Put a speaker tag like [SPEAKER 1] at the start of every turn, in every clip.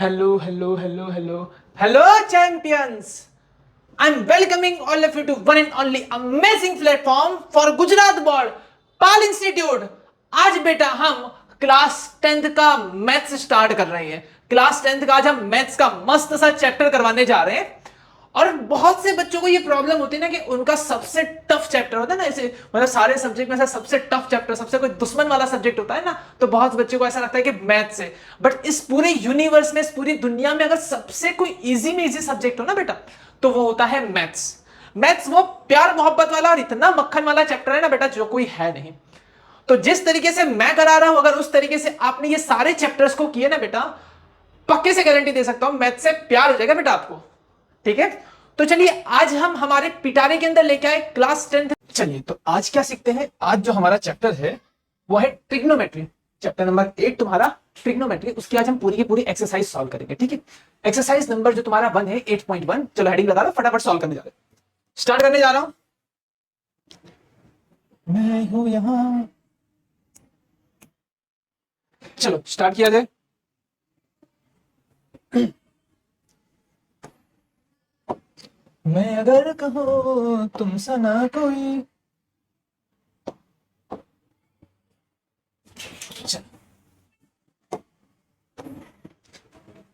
[SPEAKER 1] Hello, hello, hello, hello. Hello, champions! I'm welcoming all of you to one and only amazing platform for Gujarat Board, Pal institute. आज बेटा हम class 10th का maths start कर रहे हैं। Class 10th का आज हम मैथ्स का मस्त सा चैप्टर करवाने जा रहे हैं। और बहुत से बच्चों को ये प्रॉब्लम होती है ना कि उनका सबसे टफ चैप्टर होता है ना, ऐसे मतलब सारे सब्जेक्ट में से सबसे टफ चैप्टर, सबसे कोई दुश्मन वाला सब्जेक्ट होता है ना, तो बहुत बच्चों को ऐसा लगता है कि मैथ्स है। बट इस पूरे यूनिवर्स में, इस पूरी दुनिया में अगर सबसे कोई इजी में इजी सब्जेक्ट हो ना बेटा, तो वो होता है मैथ्स। मैथ्स वो प्यार मोहब्बत वाला और इतना मक्खन वाला चैप्टर है ना बेटा, जो कोई है नहीं। तो जिस तरीके से मैं करा रहा हूं, अगर उस तरीके से आपने ये सारे चैप्टर्स को किए ना बेटा, पक्के से गारंटी दे सकता हूं मैथ्स से प्यार हो जाएगा बेटा आपको। ठीक है, तो चलिए आज हम हमारे पिटारे के अंदर लेके आए क्लास 10th। चलिए तो आज क्या सीखते हैं। आज जो हमारा चैप्टर है वो है ट्रिग्नोमेट्री। चैप्टर नंबर 8 तुम्हारा ट्रिग्नोमेट्री। उसकी आज हम पूरी की पूरी एक्सरसाइज सॉल्व करेंगे। ठीक है, एक्सरसाइज नंबर जो तुम्हारा 1 है 8.1। चलो हेडिंग लगा लो, फटाफट सॉल्व करने जा रहे हैं। स्टार्ट करने जा रहा हूं। मैं हूं यहां। चलो स्टार्ट किया जाए। मैं अगर कहूं तुमसे ना कोई।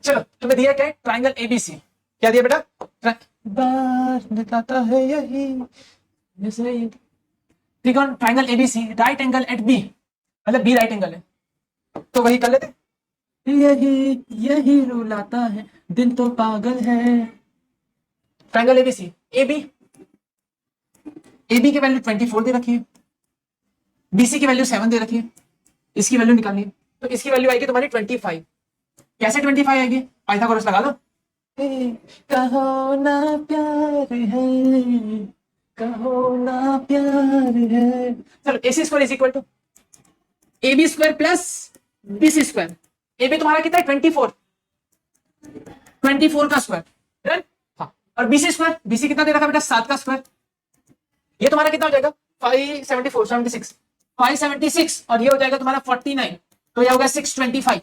[SPEAKER 1] चलो तुम्हें दिया क्या है, ट्राइंगल एबीसी। क्या दिया बेटा, बार निकलता है यही जैसे त्रिकोण triangle ABC, right angle at B, मतलब बी राइट एंगल है, तो वही कर लेते। यही यही रुलाता है, दिल तो पागल है। ट्राइंगल एबीसी, एबी, एबी की वैल्यू 24 दे रखी है, बीसी की वैल्यू 7 दे रखी है। इसकी वैल्यू निकालनी है, तो इसकी वैल्यू आएगी तुम्हारी 25। कैसे 25 आएगी, पाइथागोरस लगा लो। कहो ना प्यार है, कहो ना प्यार है। चलो A C square is equal to A B square plus B C square. A B तुम्हारा कितना है 24, 24 का स्क्वायर। हाँ, और B C square, B C कितना दे रखा बेटा 7 का स्क्वायर। ये तुम्हारा कितना हो जाएगा 574, 76, 576, और ये हो जाएगा तुम्हारा 49, तो ये हो गया 625।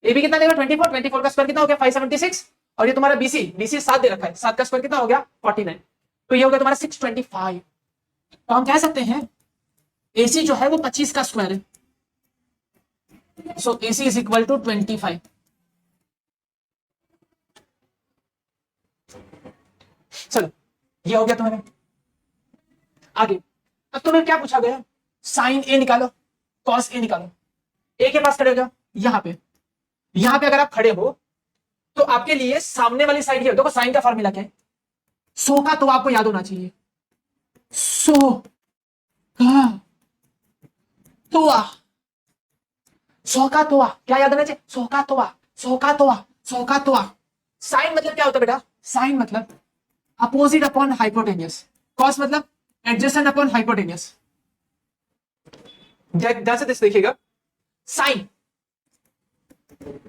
[SPEAKER 1] ए बी कितना देगा 24, 24 का स्क्वायर कितना हो गया 576, और ये तुम्हारा बीसी, बीसी 7 दे रखा है, 7 का स्क्वायर कितना हो गया 49, तो ये हो गया तुम्हारा 625। तो हम कह सकते हैं एसी जो है वो 25 का स्क्वायर है, सो एसी इज इक्वल टू 25। चलो ये हो गया तुम्हारा। आगे अब तुम्हें क्या पूछा गया, साइन ए निकालो, कॉस ए निकालो। ए के पास खड़े हो जाओ, यहां पे अगर आप खड़े हो तो आपके लिए सामने वाली साइड देखो, साइन का फॉर्मूला क्या है, सो का तो आपको याद होना चाहिए, सो का तोआ, सो का तोआ क्या याद होना चाहिए, सो का तोआ, सो का तोआ, सो का तोआ। साइन मतलब क्या होता है बेटा, साइन मतलब अपोजिट अपॉन हाइपोटेनियस, कॉस मतलब एडजेसेंट अपॉन हाइपोटेनियस। ध्यान से देखिएगा, साइन,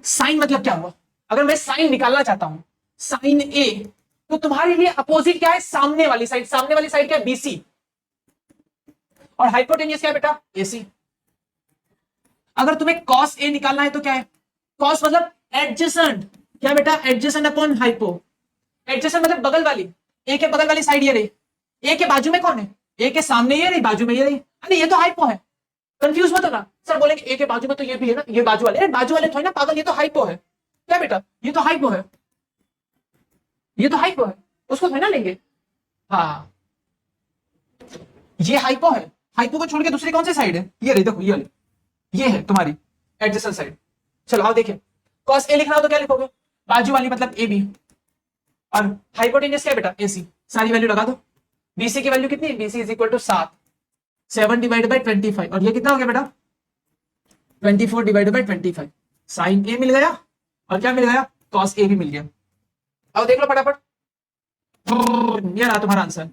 [SPEAKER 1] साइन मतलब क्या हुआ, अगर मैं साइन निकालना चाहता हूं साइन ए, तो तुम्हारे लिए अपोजिट क्या है, सामने वाली साइड। सामने वाली साइड क्या है बीसी, और हाइपोटेनियस क्या है बेटा एसी। अगर तुम्हें कॉस ए निकालना है तो क्या है, कॉस मतलब एडजेसेंट, क्या बेटा एडजेसेंट अपॉन हाइपो। एडजेसेंट मतलब बगल वाली, ए के बगल वाली साइड ये रही, ए के बाजू में कौन है, ए के सामने ये रही, बाजू में ये रही। अरे ये तो हाइपो है, कंफ्यूज मत होना। सर बोलेंगे ए के बाजू में तो ये भी है ना, ये बाजू वाले, बाजू वाले थोड़ी ना पागल, ये तो हाइपो है। क्या बेटा ये तो हाइपो है, ये तो हाइपो है, उसको थोड़ी ना लेंगे। हाँ ये हाइपो है, हाइपो को छोड़ के दूसरी कौन सी साइड है, ये रही देखो, ये वाली, ये है तुम्हारी एडजेसेंट साइड। चलो आओ देखें, कॉस ए लिखना हो तो क्या लिखोगे, बाजू वाली मतलब ए बी, और हाइपोटेनियस क्या है बेटा एसी। सारी वैल्यू लगा दो, बीसी की वैल्यू कितनी है, BC is equal to 7 divide by 25, और ये कितना हो गया बेटा 24 डिवाइड बाई 25। साइन ए मिल गया और क्या मिल गया, कॉस ए भी मिल गया। अब देख लो फटाफट, ये रहा तुम्हारा आंसर।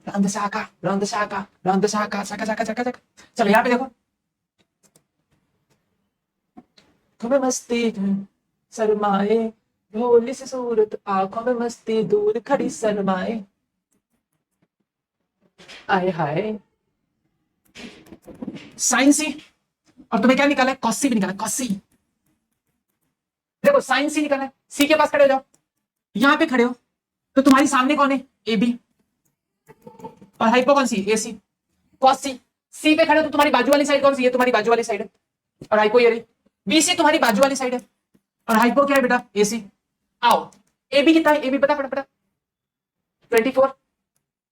[SPEAKER 1] रंध शाखा, रंध शाखा, रंध शाखा, शाखा शाखा शाखा शाखा। चलो यहाँ पे देखो, तुम्हें मस्ती शर्माए, भोली सी सूरत आंखों में मस्ती दूर खड़ी शर्माए, आए हाय। साइन सी, और तुम्हें क्या निकाला है, कॉस सी भी निकाला, कॉस सी। देखो साइन सी निकाला है, सी के पास खड़े हो जाओ, यहां पे खड़े हो, तो तुम्हारी सामने कौन है, ए बी, और हाइपो कौन सी, ए सी, कॉस सी। सी पे खड़े हो तो तुम्हारी बाजू वाली साइड कौन सी है, तुम्हारी बाजू वाली साइड है, और हाइपो ये रही, बी सी तुम्हारी बाजू वाली साइड है, और हाइपो क्या है बेटा, ए सी। आओ ए बी कितना है, ए बी पता फटाफट, 24।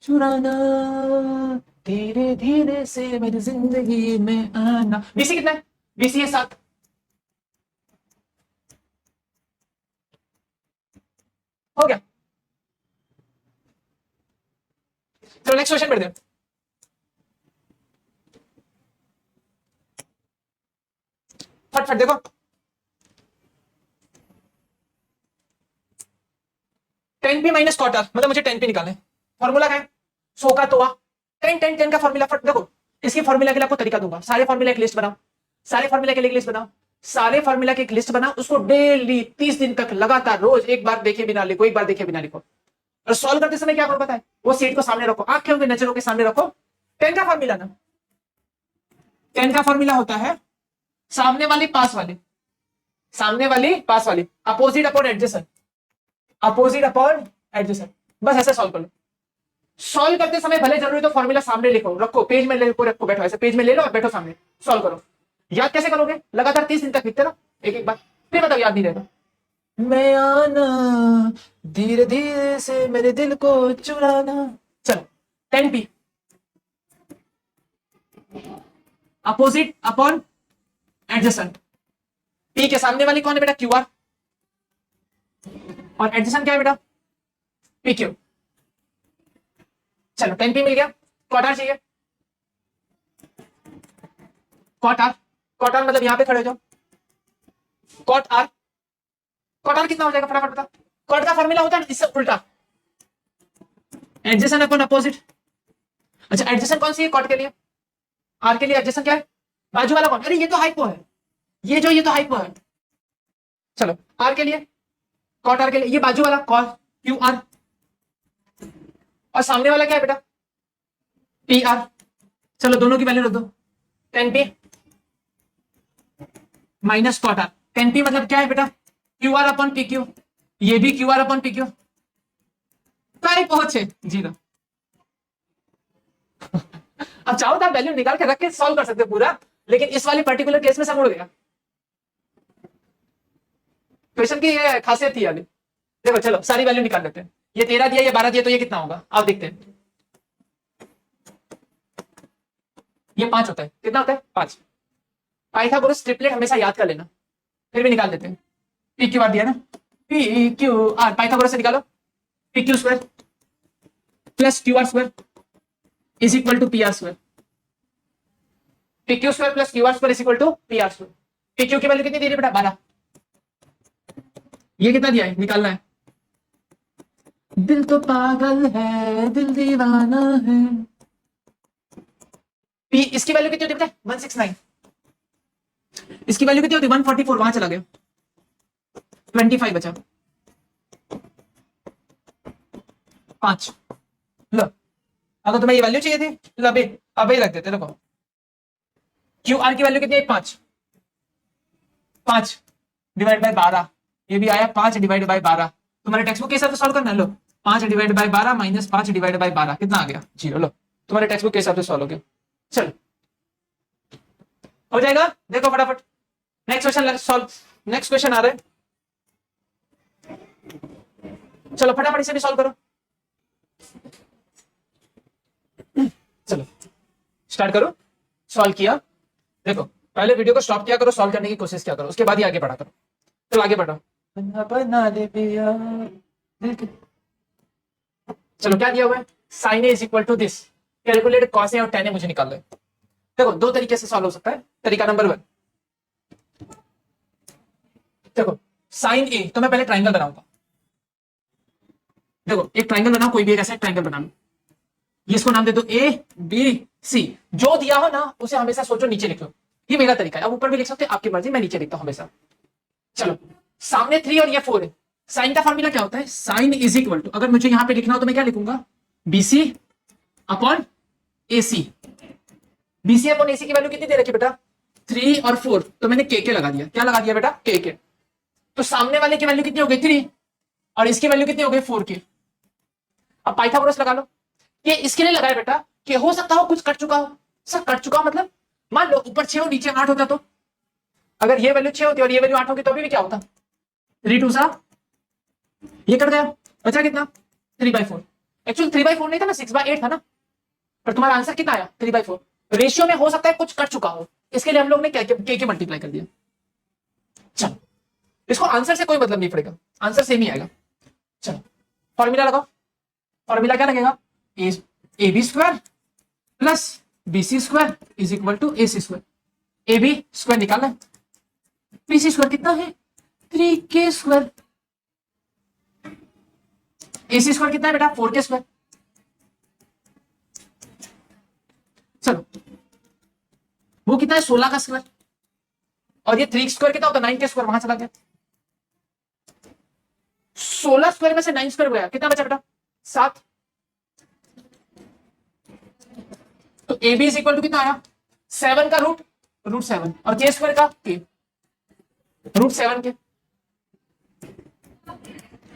[SPEAKER 1] चुराना धीरे धीरे से मेरी जिंदगी में आना, बीसी कितना है, बीसी है 7। हो गया। चलो नेक्स्ट क्वेश्चन बढ़ते हैं। फटफट देखो, 10p माइनस क्वार्टर, मतलब मुझे 10p निकालना है। फॉर्मूला क्या है, 100 का तोआ, 10 का फॉर्मूला। फट देखो, इसके फॉर्मूला के लिए आपको तरीका दूंगा, सारे फॉर्मूला एक लिस्ट बनाओ, सारे फॉर्मूला के लिए एक लिस्ट बनाओ, सारे फॉर्मूला की एक लिस्ट बनाओ, उसको डेली 30 दिन तक लगातार रोज एक बार देखे बिना लिखो, एक बार देखे बिना लिखो, और सॉल्व करते समय क्या करो पता है, वो सीट को सामने रखो, आंखों के नजरों के सामने रखो। 10 का फॉर्मूला ना, 10 का फॉर्मूला होता है सामने वाली पास वाली, सामने वाली पास वाली, opposite upon adjacent, opposite upon adjacent. बस ऐसे सॉल्व कर लो। सॉल्व करते समय भले जरूरी तो फॉर्मूला सामने लिखो, रखो पेज में ले रखो, बैठो ऐसे पेज में ले लो और बैठो सामने, सॉल्व करो। याद कैसे करोगे, लगातार 30 दिन तक लिखते रहो एक एक बार, फिर बताओ याद नहीं रहेगा। मैं आना धीरे धीरे से मेरे दिल को चुराना। चलो 10p opposite upon adjacent, P के सामने वाली कौन है बेटा, क्यू आर, और एडजेसेंट क्या है बेटा, पी क्यू। चलो 10p मिल गया, कॉट आर चाहिए, कॉट आर, कॉट आर मतलब यहां पे खड़े हो जाओ, कॉट आर, कॉट आर कितना हो जाएगा फटाफट बता, कॉट का फॉर्मूला होता है इससे उल्टा, एडजेसेंट अपॉन अपोजिट। अच्छा एडजेसेंट कौन सी है, कॉट के लिए, आर के लिए एडजेसेंट क्या है, बाजू वाला कौन, अरे ये तो हाइपो है, ये जो ये तो हाइपो है। चलो आर के लिए, कॉट आर के लिए ये बाजू वाला कॉस क्यू आर, और सामने वाला क्या है बेटा, पी आर। चलो दोनों की वैल्यू रख दो, 10p minus cot R, 10p मतलब क्या है बेटा, Q R upon P Q, ये भी Q R upon P Q, कहीं पहुंचे 0। अब चाहो तो आप वैल्यू निकाल के रख के सॉल्व कर सकते हो पूरा, लेकिन इस वाली पर्टिकुलर केस में सब उड़ गया। क्वेश्चन की ये खासियत थी अभी। देखो चलो सारी वैल्यू निकाल लेते हैं, ये 13 दिया, ये 12 दिया, तो ये कितना होगा आप देखते हैं, ये 5 होता है, कितना होता है 5। पाइथागोरस ट्रिपलेट हमेशा याद कर लेना, फिर भी निकाल देते हैं। पी क्यू आर दिया ना, पी क्यू आर पाइथागोरस से निकालो, P Q square plus Q R square is equal to P R square, P Q square plus Q R square is equal to P R square. P Q की value कितनी दे रही है बेटा, 12। ये कितना दिया है, निकालना है। दिल तो पागल है, दिल दीवाना है। पी इसकी वैल्यू कितनी होती है बेटा, 169। इसकी वैल्यू कितनी होती है, 144, वहां चला गया, 25 बचा, 5। लो अगर तुम्हें ये वैल्यू चाहिए थी, लो अभी अभी रख देते। देखो क्यू आर की वैल्यू कितनी है, 5, 5 डिवाइड बाय 12, ये भी आया 5 डिवाइड बाय 12। तुम्हारे टेक्स्ट बुक के हिसाब से सॉल्व करना, लो 5 divide by 12 minus 5 divide by 12 कितना आ गया, 0। लो तुम्हारे टेक्स्ट बुक के हिसाब से सॉल्व हो गया। चलो हो जाएगा, देखो फटाफट next question solve, next question आ रहा है, चलो फटाफट इसे भी सॉल्व करो। चलो स्टार्ट करो, सॉल्व किया, देखो पहले वीडियो को स्टॉप किया करो, सॉल्व करने की कोशिश किया करो, उसके बाद ही आगे बढ़ा करो। चलो आगे बढ़ो, बना दे पिया। चलो क्या दिया हुआ है, sine A is equal to this, calculate cos A और टेन ए मुझे निकाल लो। देखो दो तरीके से सॉल्व हो सकता है। तरीका नंबर 1, देखो साइन ए, तो मैं पहले ट्राइंगल बनाऊंगा। देखो एक ट्राइंगल बनाओ, कोई भी एक ऐसा ट्राइंगल बना लो, ये इसको नाम दे दो ए बी सी। जो दिया हो ना उसे हमेशा सोचो नीचे लिख लो, ये मेरा तरीका है। अब ऊपर भी लिख सकते हो, आपकी मर्जी, मैं नीचे लिखता हूं हमेशा। चलो सामने 3 और ये 4 है। साइन का फॉर्मूला क्या होता है, साइन इज इक्वल टू, अगर मुझे यहां पे लिखना हो तो मैं क्या लिखूंगा, BC upon AC. BC upon AC की वैल्यू कितनी दे रखी बेटा, 3 और 4, तो मैंने के लगा दिया। क्या लगा दिया बेटा? के। तो सामने वाले की वैल्यू कितनी हो गई? 3, और इसकी वैल्यू कितनी हो गई? 4 के। अब पाइथागोरस लगा लो। ये इसके लिए लगाया बेटा कि हो सकता हो कुछ कट चुका हो। सर कट चुका मतलब मान लो ऊपर 6 हो नीचे 8 होता, तो अगर ये वैल्यू 6 होती और ये वैल्यू 8 होगी तो भी क्या होता? 3 2 7, ये कट गया, बचा कितना? 3/4। एक्चुअली 3/4 नहीं था ना, 6/8 था ना, पर तुम्हारा आंसर कितना आया? 3/4। रेशियो में हो सकता है कुछ कट चुका हो, इसके लिए हम लोग ने के मल्टीप्लाई कर दिया। चलो, इसको आंसर से कोई मतलब नहीं पड़ेगा, आंसर सेम ही आएगा। चलो फॉर्मूला लगाओ। फॉर्मूला क्या लगेगा? A B square plus B C square is equal to A C square. A B square निकालना है, बी सी स्क्वायर कितना है? 3k square. ए सी स्क्वायर कितना है बेटा? 4k square. चलो वो कितना है? 16 का स्क्वायर। और ये 3 स्क्वायर कितना होता है? 9 के स्क्वायर, वहां चला गया। 16 स्क्वायर में से 9 स्क्वायर गया, कितना बचा बेटा? 7। तो A B is equal to कितना आया? 7 का रूट 7 और के स्क्वायर का के रूट 7 के।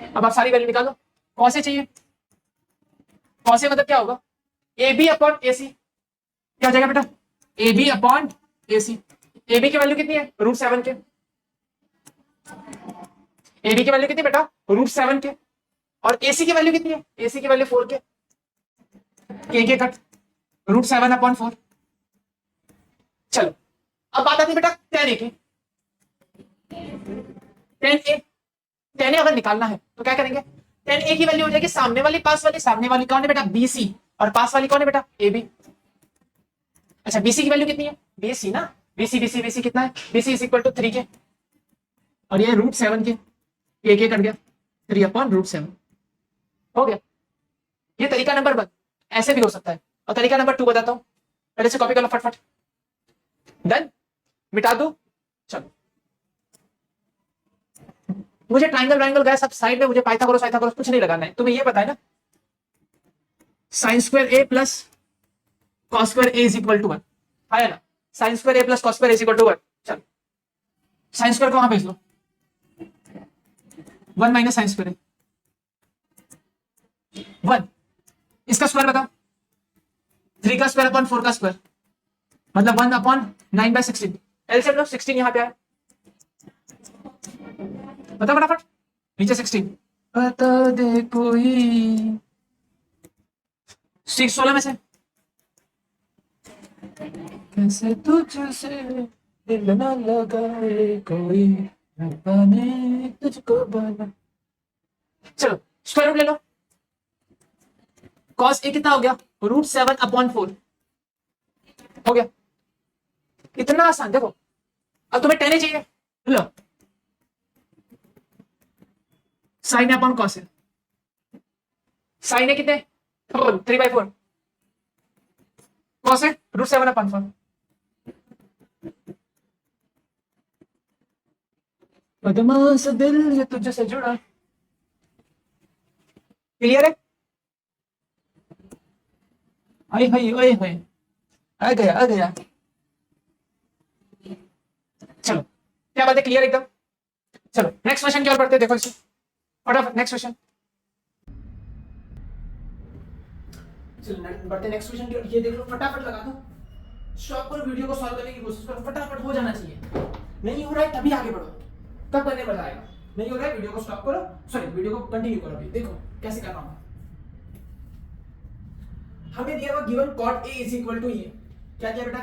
[SPEAKER 1] अब आप सारी वैल्यू निकालो। कौन से चाहिए? कौन से मतलब क्या होगा? A B upon A C. क्या हो जाएगा बेटा? A B upon A C. A B की वैल्यू कितनी है? रूट 7 के। ए बी की वैल्यू कितनी बेटा? रूट 7 के। और ए सी की वैल्यू कितनी है? ए सी की वैल्यू 4 के कट रूट 7/4। चलो अब बात आती है बेटा 10a की। 10a अगर निकालना है तो क्या करेंगे? 10a की वैल्यू हो जाएगी सामने वाली पास वाली। सामने वाली कौन है बेटा? BC। और पास वाली कौन है बेटा? AB। अच्छा BC की वैल्यू कितनी है? BC ना, BC कितना है? BC is equal to 3k और ये रूट 7 के। के कट गया, 3/7 हो गया। ये तरीका नंबर 1। ऐसे भी हो सकता है। और तरीका नंबर 2 बताता हूं, पहले से कॉपी कर लो फटफट। डन, मिटा दो। चलो मुझे ट्राइंगल गया सब साइड में, मुझे पाइथागोरस कुछ नहीं लगाना है। तुम्हें ये पता है ना, sine square A plus cos square A is equal to 1 आया ना? Sine square A plus cos square is equal to 1। चलो साइन स्क्वायर को वहां भेज लो, 1 माइनस साइन स्क्वायर 1। इसका स्क्वायर बताओ? 3 का स्क्वायर अपॉन 4 का स्क्वायर मतलब 1/9/16। एलसीएम लो, 16 यहां पे आया। बता फटाफट, नीचे 16 बता दे कोई। 16 में से कैसे तुझसे दिल ना लगाए कोई, बने तुझको बना। चलो स्क्वायर रूट ले लो। कॉस ए कितना हो गया? रूट 7/4 हो गया। इतना आसान। देखो अब तुम्हें 10 चाहिए, लो sign A upon cos A. Sign ए कितने? 3/4। Cos A root 7/4। बदमाश दिल ये तुझसे जुड़ा। क्लियर है? आई हाय आ गया। चलो क्या बात है? क्लियर एकदम? चलो नेक्स्ट क्वेश्चन की ओर बढ़ते हैं। देखो इसे फटाफट, नेक्स्ट क्वेश्चन। चलो बढ़ते नेक्स्ट क्वेश्चन की ओर। ये देख लो, फटाफट लगा दो, स्टॉप करो, वीडियो को सॉल्व करने की कोशिश करो, फटाफट हो जाना चाहिए। नहीं हो रहा है तभी आगे बढ़ो, तब करने मजा आएगा। नहीं हो रहा है वीडियो को स्टॉप करो, सॉरी वीडियो को कंटिन्यू करो। अभी देखो कैसे करना होगा। हमें दिया हुआ given cot a is equal to ये क्या दिया बेटा?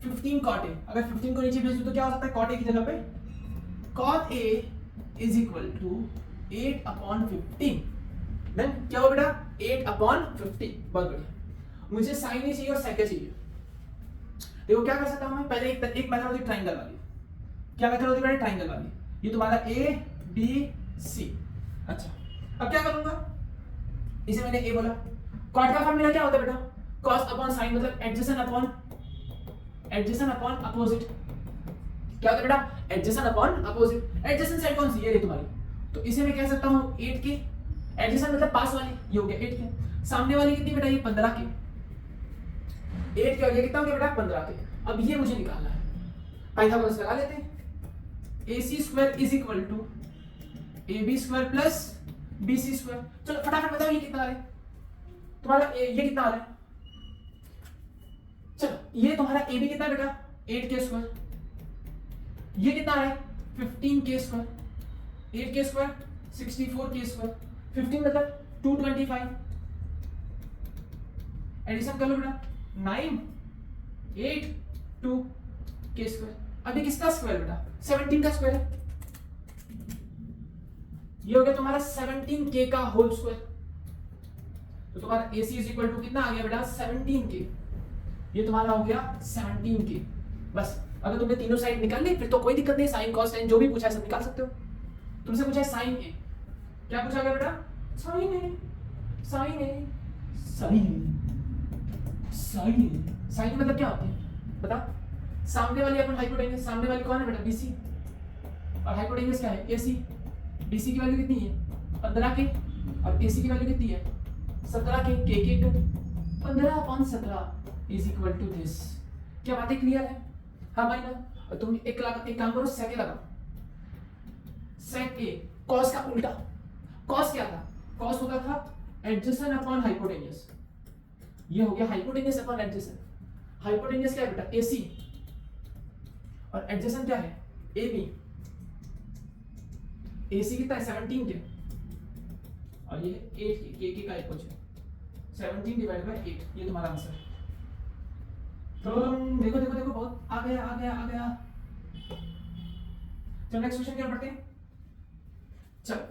[SPEAKER 1] 15 cot a। अगर 15 को नीचे भेज दो तो क्या हो सकता है? cot a की जगह पे cot a is equal to 8/15। Then क्या हो बेटा? 8/15। बहुत बढ़िया। मुझे साइन नहीं चाहिए और सेक चाहिए। देखो क्या कर सकता हूं मैं? पहले एक मेथड होती है ट्रायंगल वाली। क्या मेथड होती है बेटा? ट्रायंगल वाली। ये तुम्हारा a b c। अच्छा अब क्या करूंगा? इसे मैंने a बोला। कॉट का फॉर्मूला क्या होता है बेटा? कॉस अपॉन साइन मतलब एडजेसेंट अपॉन अपोजिट। क्या होता है बेटा? Adjacent upon opposite. Adjacent side कौन सी? ये तुम्हारी। तो इसे मैं कह सकता हूं 8 के। एडजेसेंट मतलब पास वाली, ये हो गया 8 के। सामने वाली कितनी बेटा? ये 15 के। 8 के और ये कितना हो गया बेटा? 15 के। अब ये मुझे निकालना है। पाइथागोरस लगा लेते हैं। AC square is equal to AB square plus BC square. चलो फटाफट बताओ ये कितना आ रहा है तुम्हारा, ये कितना आ रहा है? चलो ये तुम्हारा AB कितना बेटा 8k स्क्वायर, ये कितना आ रहा है 15k square, 8k square 64k square, 15 मतलब 225। एडिशन कर लो बेटा 9 8 2 k स्क्वायर। अभी किसका स्क्वायर बेटा 17 का स्क्वायर है, ये हो गया तुम्हारा 17k का होल स्क्वायर। तो तुम्हारा AC इज इक्वल टू कितना आ गया बेटा 17k, ये तुम्हारा हो गया 17k। बस अगर तुमने तीनों साइड निकाल ली फिर तो कोई दिक्कत नहीं, साइन कॉस टेन जो भी पूछा है सब निकाल सकते हो। तुमसे पूछा है साइन ए, क्या पूछा गया बेटा साइन ए, साइन ए, साइन ए, साइन ए। साइन मतलब क्या होती है बता? सामने वाली अपन हाइपोटेन्यूस, सामने वाली कौन है बेटा BC, और हाइपोटेन्यूस क्या है AC। BC की वैल्यू कितनी है 15 के, और AC की वैल्यू कितनी है 17 के, के 15/17 इज इक्वल टू दिस। क्या बातें क्लियर है? हाँ भाई ना। और तुम एक काम करो, सेक ए लगाओ, सेक ए। कॉस का उल्टा, कॉस क्या था? कॉस होता था एडजेसेंट अपॉन हाइपोटेन्यूस, ये हो गया हाइपोटेन्यूस अपॉन एडजेसेंट। हाइपोटेन्यूस क्या है बेटा AC, और एडजेसेंट क्या है AB। AC कितना है 17 के, और ये 8 के का अपोजिट 17 डिवाइड बाय 8, ये तुम्हारा आंसर है। तो देखो देखो देखो बहुत आ गया आ गया आ गया। चलो नेक्स्ट क्वेश्चन क्या पढ़ते हैं। चलो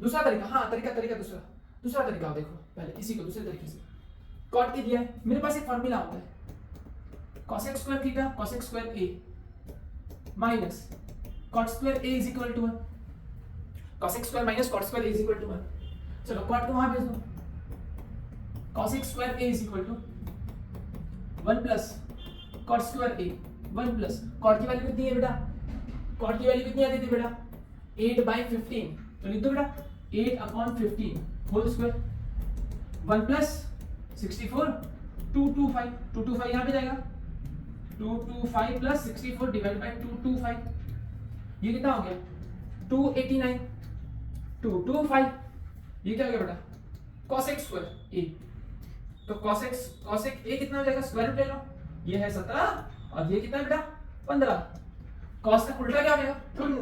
[SPEAKER 1] दूसरा तरीका, हाँ तरीका दूसरा तरीका देखो, पहले इसी को दूसरे तरीके से। कॉट के दिया है, मेरे पास एक फार्मूला होता है cosec square theta cosec square a minus cot square a is equal to 1, cosec square minus cot square a is equal to 1। चलो cot को वहां भेज दो, cosec square a is equal to 1 plus cot square a 1 plus cot की value कितनी है बेटा, cot की वैल्यू कितनी आती थी बेटा 8/15, तो लिख दो बेटा 8/15 होल स्क्वायर 1 प्लस 64 225 यहाँ पे जाएगा 225 प्लस 64 डिवाइड बाय 225, ये कितना हो गया 289 225, ये क्या हो गया बेटा cosec स्क्वायर a। तो cosec a कितना हो जाएगा, स्क्वायर रूट ले लो, ये है 17 और ये कितना है बेटा 15। cos का उल्टा क्या हो जाएगा,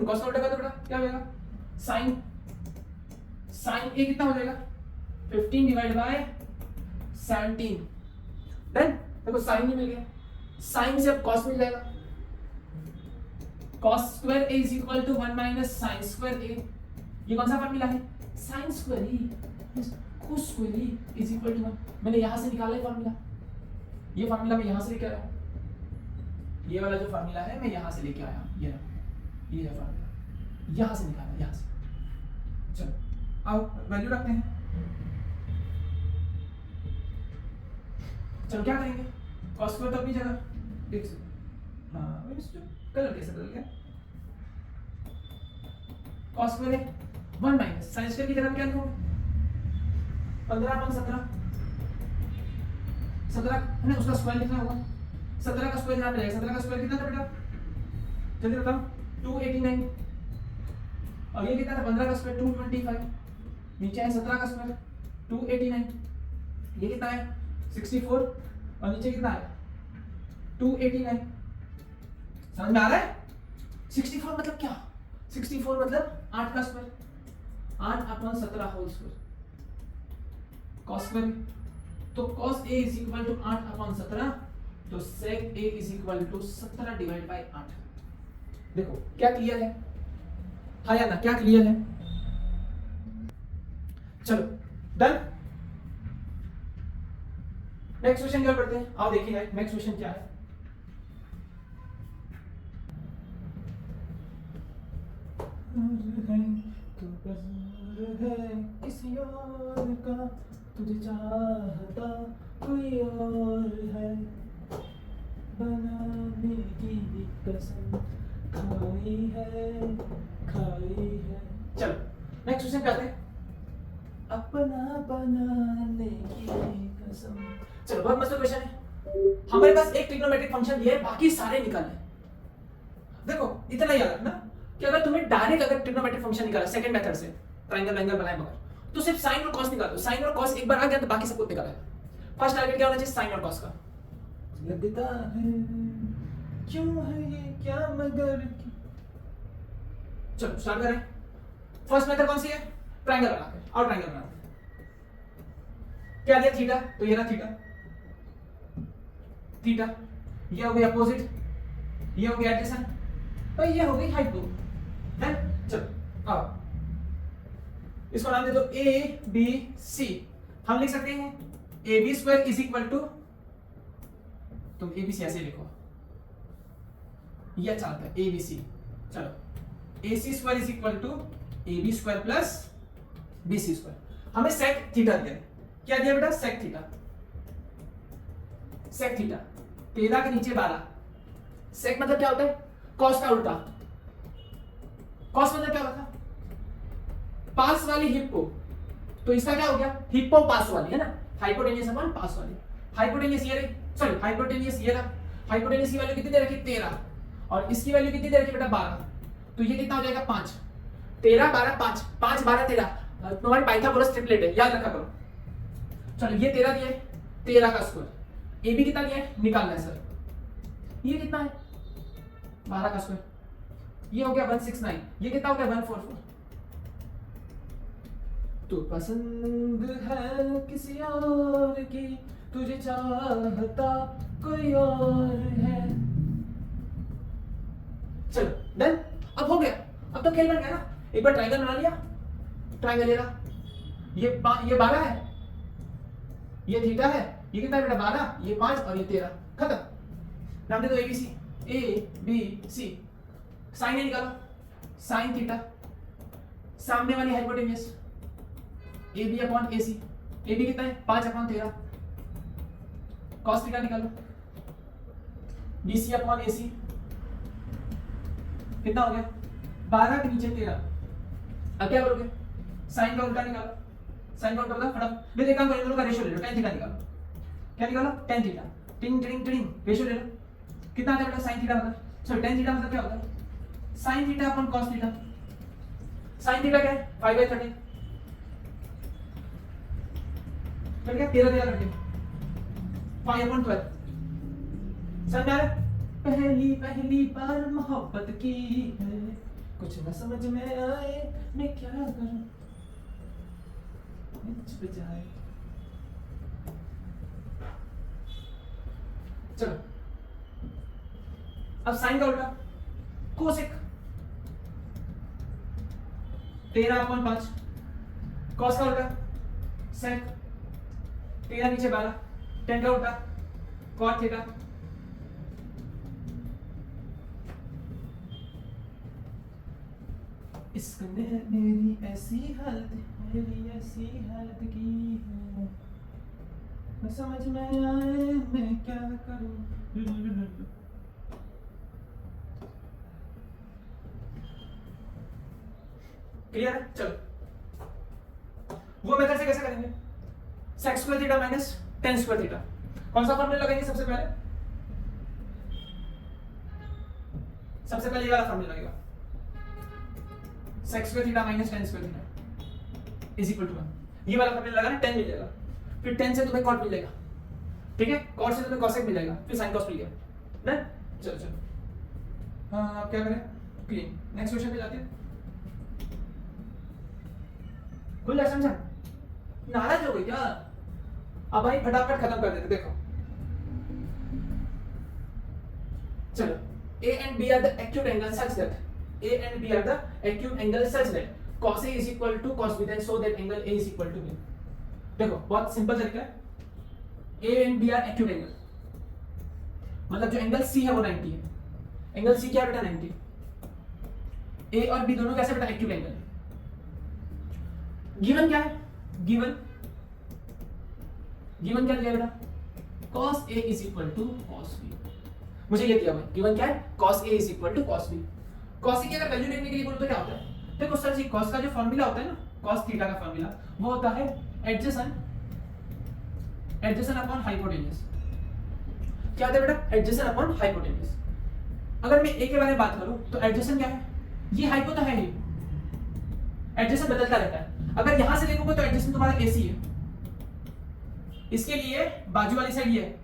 [SPEAKER 1] cos का उल्टा कर दो बेटा, क्या हो जाएगा sin a कितना हो जाएगा 15 डिवाइड बाय 17। डन। देखो sin नहीं मिल गया, sin से अब cos मिल जाएगा, cos square a is equal to 1 minus sin square a। ये कौन सा फार्मूला है, sin square a cos square a is equal to 1। मैंने यहां से निकाला है फार्मूला, ये फार्मूला मैं यहां से लेके आया, ये वाला जो फार्मूला है मैं यहां से लेके आया, ये है फार्मूला, यहां से निकाला, यहां से। चलो आओ वैल्यू रखते हैं। चलो क्या करेंगे, cos स्क्वायर तो अपनी जगह देख सकते, हाँ कलर कैसे बदल गया, cos स्क्वायर है 1 माइनस sin स्क्वायर की जगह क्या लिखोगे 15/17, 17 है ना, उसका स्क्वायर लिखना होगा, 17 का स्क्वायर यहाँ पे जाएगा, 17 का स्क्वायर कितना था बेटा जल्दी बताओ 289, और ये कितना था 15 का स्क्वायर 225, नीचे है 17 का स्क्वायर 289, ये कितना है 64 और नीचे कितना है 289। समझ में आ रहा है? 64 मतलब क्या, 64 मतलब 8 का square, 8/17 whole square cos square. तो cos a is equal to 8/17, तो sec a is equal to 17 divide by 8। देखो क्या क्लियर है, हाँ या ना, क्या क्लियर है? चलो डन। नेक्स्ट क्वेश्चन क्या पढ़ते हैं, आओ देखिए नेक्स्ट क्वेश्चन क्या है। किसी और का तुझे चाहता कोई और है, बनाने की कसम खाई है। चलो नेक्स्ट क्वेश्चन पे आते हैं, अपना बनाने की कसम। चलो बहुत मस्त क्वेश्चन है, हमारे पास एक ट्रिग्नोमेट्रिक फंक्शन दिया है, बाकी सारे निकालने। देखो इतना याद रखना कि अगर तुम्हें डायरेक्ट अगर ट्रिग्नोमेट्रिक फंक्शन निकाला सेकंड मेथड से, ट्रायंगल एंगल बनाए बगैर, तो सिर्फ साइन और कॉस निकाल दो। साइन और कॉस एक बार आ गया तो बाकी सब कुछ निकाला है। फर्स्ट टारगेट क्या होना चाहिए? साइन और कॉस का। लगता है क्यों है ये क्या मगर। चलो स्टार्ट करें। फर्स्ट मेथड कौन सी है? ट्रायंगल बनाते हैं और ट्रायंगल बनाते हैं। क्या दिया? थीटा, तो ये रहा थीटा। थीटा ये हो गई अपोजिट, ये हो गया एडजेसेंट, तो ये हो गई हाइपो है। चलो अब इसको नाम दे दो ए बी सी। हम लिख सकते हैं A B square is equal to, तुम ए बी सी ऐसे लिखो, ये अच्छा आता है ए बी सी। चलो A C square is equal to A B square plus B C square. हमें सेक थीटा दिया है। क्या दिया बेटा? Sec theta. सेक थीटा 13 के नीचे 12। सेक मतलब क्या होता है? कॉस का उल्टा। कॉस मतलब क्या होता है? पास वाली हिप्पो, तो इसका क्या हो गया? हिप्पो पास वाली है ना, हाइपोटेन्यूस अपॉन पास वाली। हाइपोटेन्यूस ये रही, सॉरी हाइपोटेन्यूस ये रहा। हाइपोटेन्यूस की वैल्यू कितनी दे रखी? 13, और इसकी वैल्यू कितनी दे रखी बेटा? 12। तो ये कितना हो जाएगा? 5। 13 12 5, 5 12 13। तुम्हारी पाइथागोरस ट्रिपलेट है, याद रखा करो। चलो ये 13 दिया है, 13 का स्क्वायर। ए बी कितना दिया है? निकालना है सर। ये कितना है? 12 का स्क्वायर। ये हो गया 169। ये कितना हो गया? 144। तू पसंद है किसी और की, तुझे चाहता कोई और है। चलो डन। अब हो गया, अब तो खेल बन गया ना। एक बार ट्रायंगल बना लिया, ट्रायंगल ले रहा, ये 12 है, ये थीटा है, ये कितना है बेटा? 12, ये 5 और ये 13। खत्म। नाम दे दो ABC, A B C. Sine A निकालो, साइन थीटा, सामने वाली hypotenuse A B upon A C. A B कितना है? 5 अपॉन 13। कॉस थीटा निकालो, B C upon A C कितना हो गया? 12 के नीचे 13। अब क्या करोगे? साइन का उल्टा निकालो। साइन का उल्टा फटाफट। मैं देखा दोनों का रेशियो ले लो, tan थीटा निकालो। क्या निकालो? tan theta. टिंग टिंग टिंग रेशियो ले लो। कितना आता है बेटा? sin थीटा मतलब, सॉरी tan थीटा मतलब क्या होता है? sin theta upon cos theta. sin theta क्या है? 5/13। तो क्या 13 करके 5/12। समझ आ रहा है? पहली बार मोहब्बत की है, कुछ न समझ में आए मैं क्या करूं, बजाए। चलो अब साइन का उल्टा, कोसेक 13/5। कॉस का उल्टा सेक 13 नीचे 12। tan का उल्टा cot थीटा। इश्क ने मेरी ऐसी हालत की है, न समझ में आए मैं क्या करूं। क्लियर है? चलो वो मेथड से कैसे करेंगे? sec square theta minus tan square theta. कौन सा फॉर्मूला लगाएंगे सबसे पहले? सबसे पहले ये वाला फॉर्मूला लगेगा, sec square theta minus tan square theta is equal to 1। ये वाला फॉर्मूला लगाना, tan मिल जाएगा, फिर tan से तुम्हें cot मिलेगा, ठीक है? cot से तुम्हें cosec मिल जाएगा, फिर sin cos मिल गया। डन? चलो चलो हाँ अब क्या करें? क्लीन। नेक्स्ट क्वेश्चन पे जाते हैं। खुल जा, समझा? नाराज हो गई क्या? अब भाई फटाफट खत्म कर देते। देखो चलो, A and B are the acute angle such that A and B are the acute angle such that cos A is equal to cos B, then so that angle A is equal to B। देखो बहुत simple तरीका है। A and B are acute angle, मतलब जो angle C है वो 90 है। Angle C क्या बेटा? 90। A और B दोनों कैसे बेटा? Acute angle. गिवन क्या है? गिवन क्या दिया बेटा? cos A is equal to cos B। मुझे ये दिया भाई, गिवन क्या है? cos A is equal to cos B। cos A की अगर वैल्यू देखने के लिए बोलो तो क्या होता है? देखो सर जी, cos का जो फॉर्मूला होता है ना, cos थीटा का फॉर्मूला वो होता है एडजेसेंट अपॉन हाइपोटेन्यूस। क्या होता है बेटा? Adjacent upon hypotenuse. अगर मैं ए के बारे में बात करूं तो एडजेसेंट क्या है, ये हाइपो तो है ही, एडजेसेंट बदलता रहता है। अगर यहां से देखोगे तो एडजेसेंट तुम्हारा एसी है, इसके लिए बाजू वाली साइड ये है,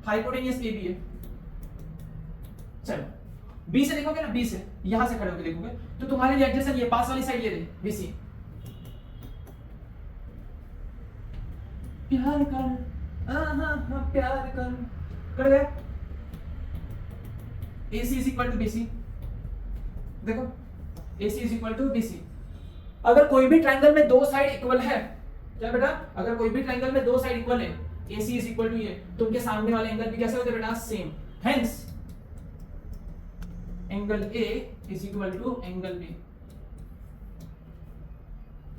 [SPEAKER 1] हाइपोटेनियस ए बी है। चलो बी से देखोगे ना, बी से यहां से खड़े होकर देखोगे तो तुम्हारे लिए एडजेसेंट ये पास वाली साइड ले दे बीसी। प्यार कर प्यार कर गया, AC is equal to BC। देखो AC is equal to BC। अगर कोई भी ट्रायंगल में दो साइड इक्वल है, क्या बेटा, अगर कोई भी ट्रायंगल में दो साइड इक्वल है, AC इज इक्वल टू ये, तो उनके सामने वाले एंगल भी कैसे होते हैं बेटा, same. Hence angle A is equal to angle B।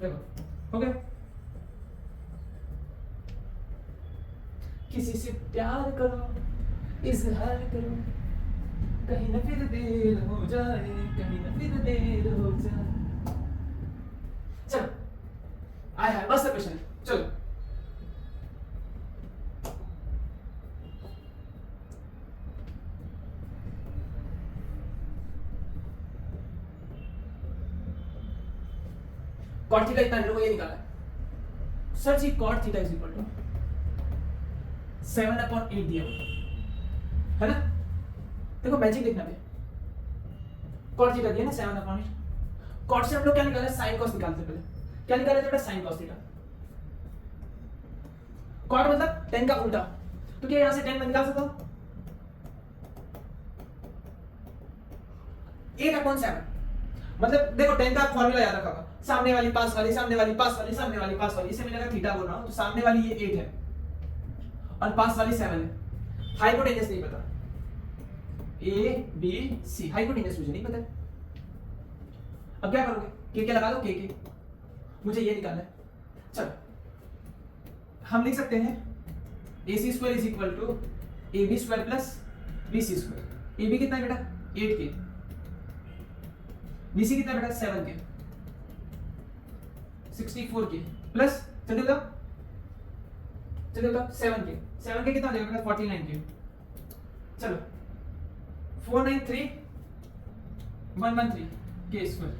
[SPEAKER 1] देखो हो गया। किसी से प्यार करो, इजहार करो, कहीं न फिर देर हो जाए, कहीं न फिर देर हो जाए। चलो आया बस क्वेश्चन, चलो कॉट थीटा इतना लोग ये निकाला है sir ji, cot theta is equal to 7/8 दिया है ना। देखो मैजिक देखना भी, कॉट थीटा दिया ना 7/8, कॉट से हम लोग क्या निकाले, साइन कॉस निकालते पहले। क्या निकाले थे बेटा, साइन कॉस थीटा। कॉट मतलब tan का उल्टा, तो क्या यहां से tan मैं निकाल सकता हूं 8/7। मतलब देखो tan का फॉर्मूला याद रखा होगा, सामने वाली पास वाली, सामने वाली पास वाली, सामने वाली पास वाली। इसे मैंने अगर थीटा बोल रहा हूं तो सामने वाली ये 8 है और पास वाली 7 है। हाइपोटेन्यूस नहीं पता, A B C, हाइपोटेन्यूस मुझे नहीं पता। अब क्या करोगे, के लगा दो, के मुझे ये निकालना है। चलो हम लिख सकते हैं AC² is equal to AB² plus BC²। AB कितना है बेटा, 8K। BC कितना बेटा, 7K। 64K प्लस चलिए 7K। 7K कितना हो जाएगा बेटा, 49K। चलो 493 113 K²।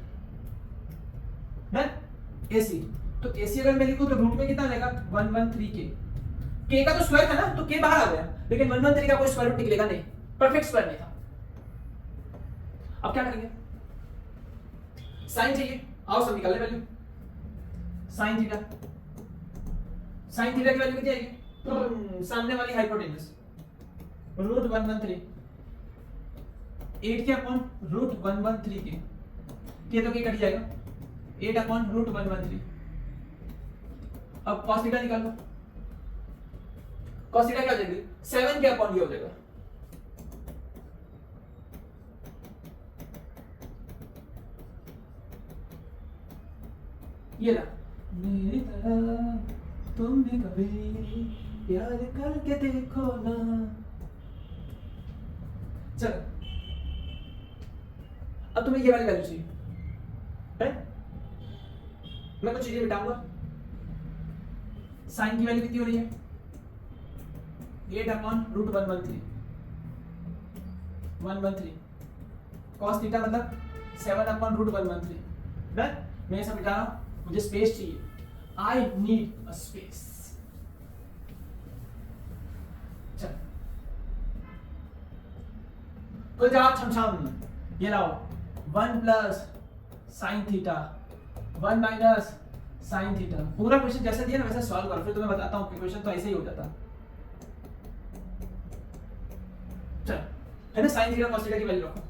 [SPEAKER 1] डन। AC तो AC अगर मैं लिखूं तो रूट में कितना आ जाएगा, 113K। K का तो स्क्वायर था ना, तो K बाहर आ गया, लेकिन 113 का कोई स्क्वायर रूट निकलेगा नहीं, परफेक्ट स्क्वायर नहीं था। अब क्या करेंगे, साइन चाहिए, आओ सब निकाल ले value. Sine theta, sine theta की वैल्यू कितनी आएगी, सामने वाली हाइपोटेन्यूस रूट 113, 8 के अपॉन रूट 113 के तो के कट जाएगा, 8 अपॉन रूट 113। अब cos थीटा निकाल लो, cos थीटा क्या हो जाएगी, 7 के अपॉन ये हो जाएगा। ये ला, मेरी तरह तुम भी कभी प्यार करके देखो ना। चलो अब तुम्हें ये वाली वैल्यू चाहिए है, मैं कुछ चीजें बताऊंगा। साइन की वैल्यू कितनी हो रही है, 8 अपॉन रूट 113। cos थीटा मतलब 7 अपॉन रूट 113। डन। मैं ये सब मिटा रहा हूं, मुझे स्पेस चाहिए, आई नीड अ स्पेस। चल तो जाओ छमछम, ये लाओ 1 plus sine theta 1 minus sine theta. पूरा क्वेश्चन जैसे दिया ना वैसे सॉल्व करो, फिर तुम्हें बताता हूं कि क्वेश्चन तो ऐसे ही हो जाता। चल है ना, साइन थीटा cos थीटा की वैल्यू रखो,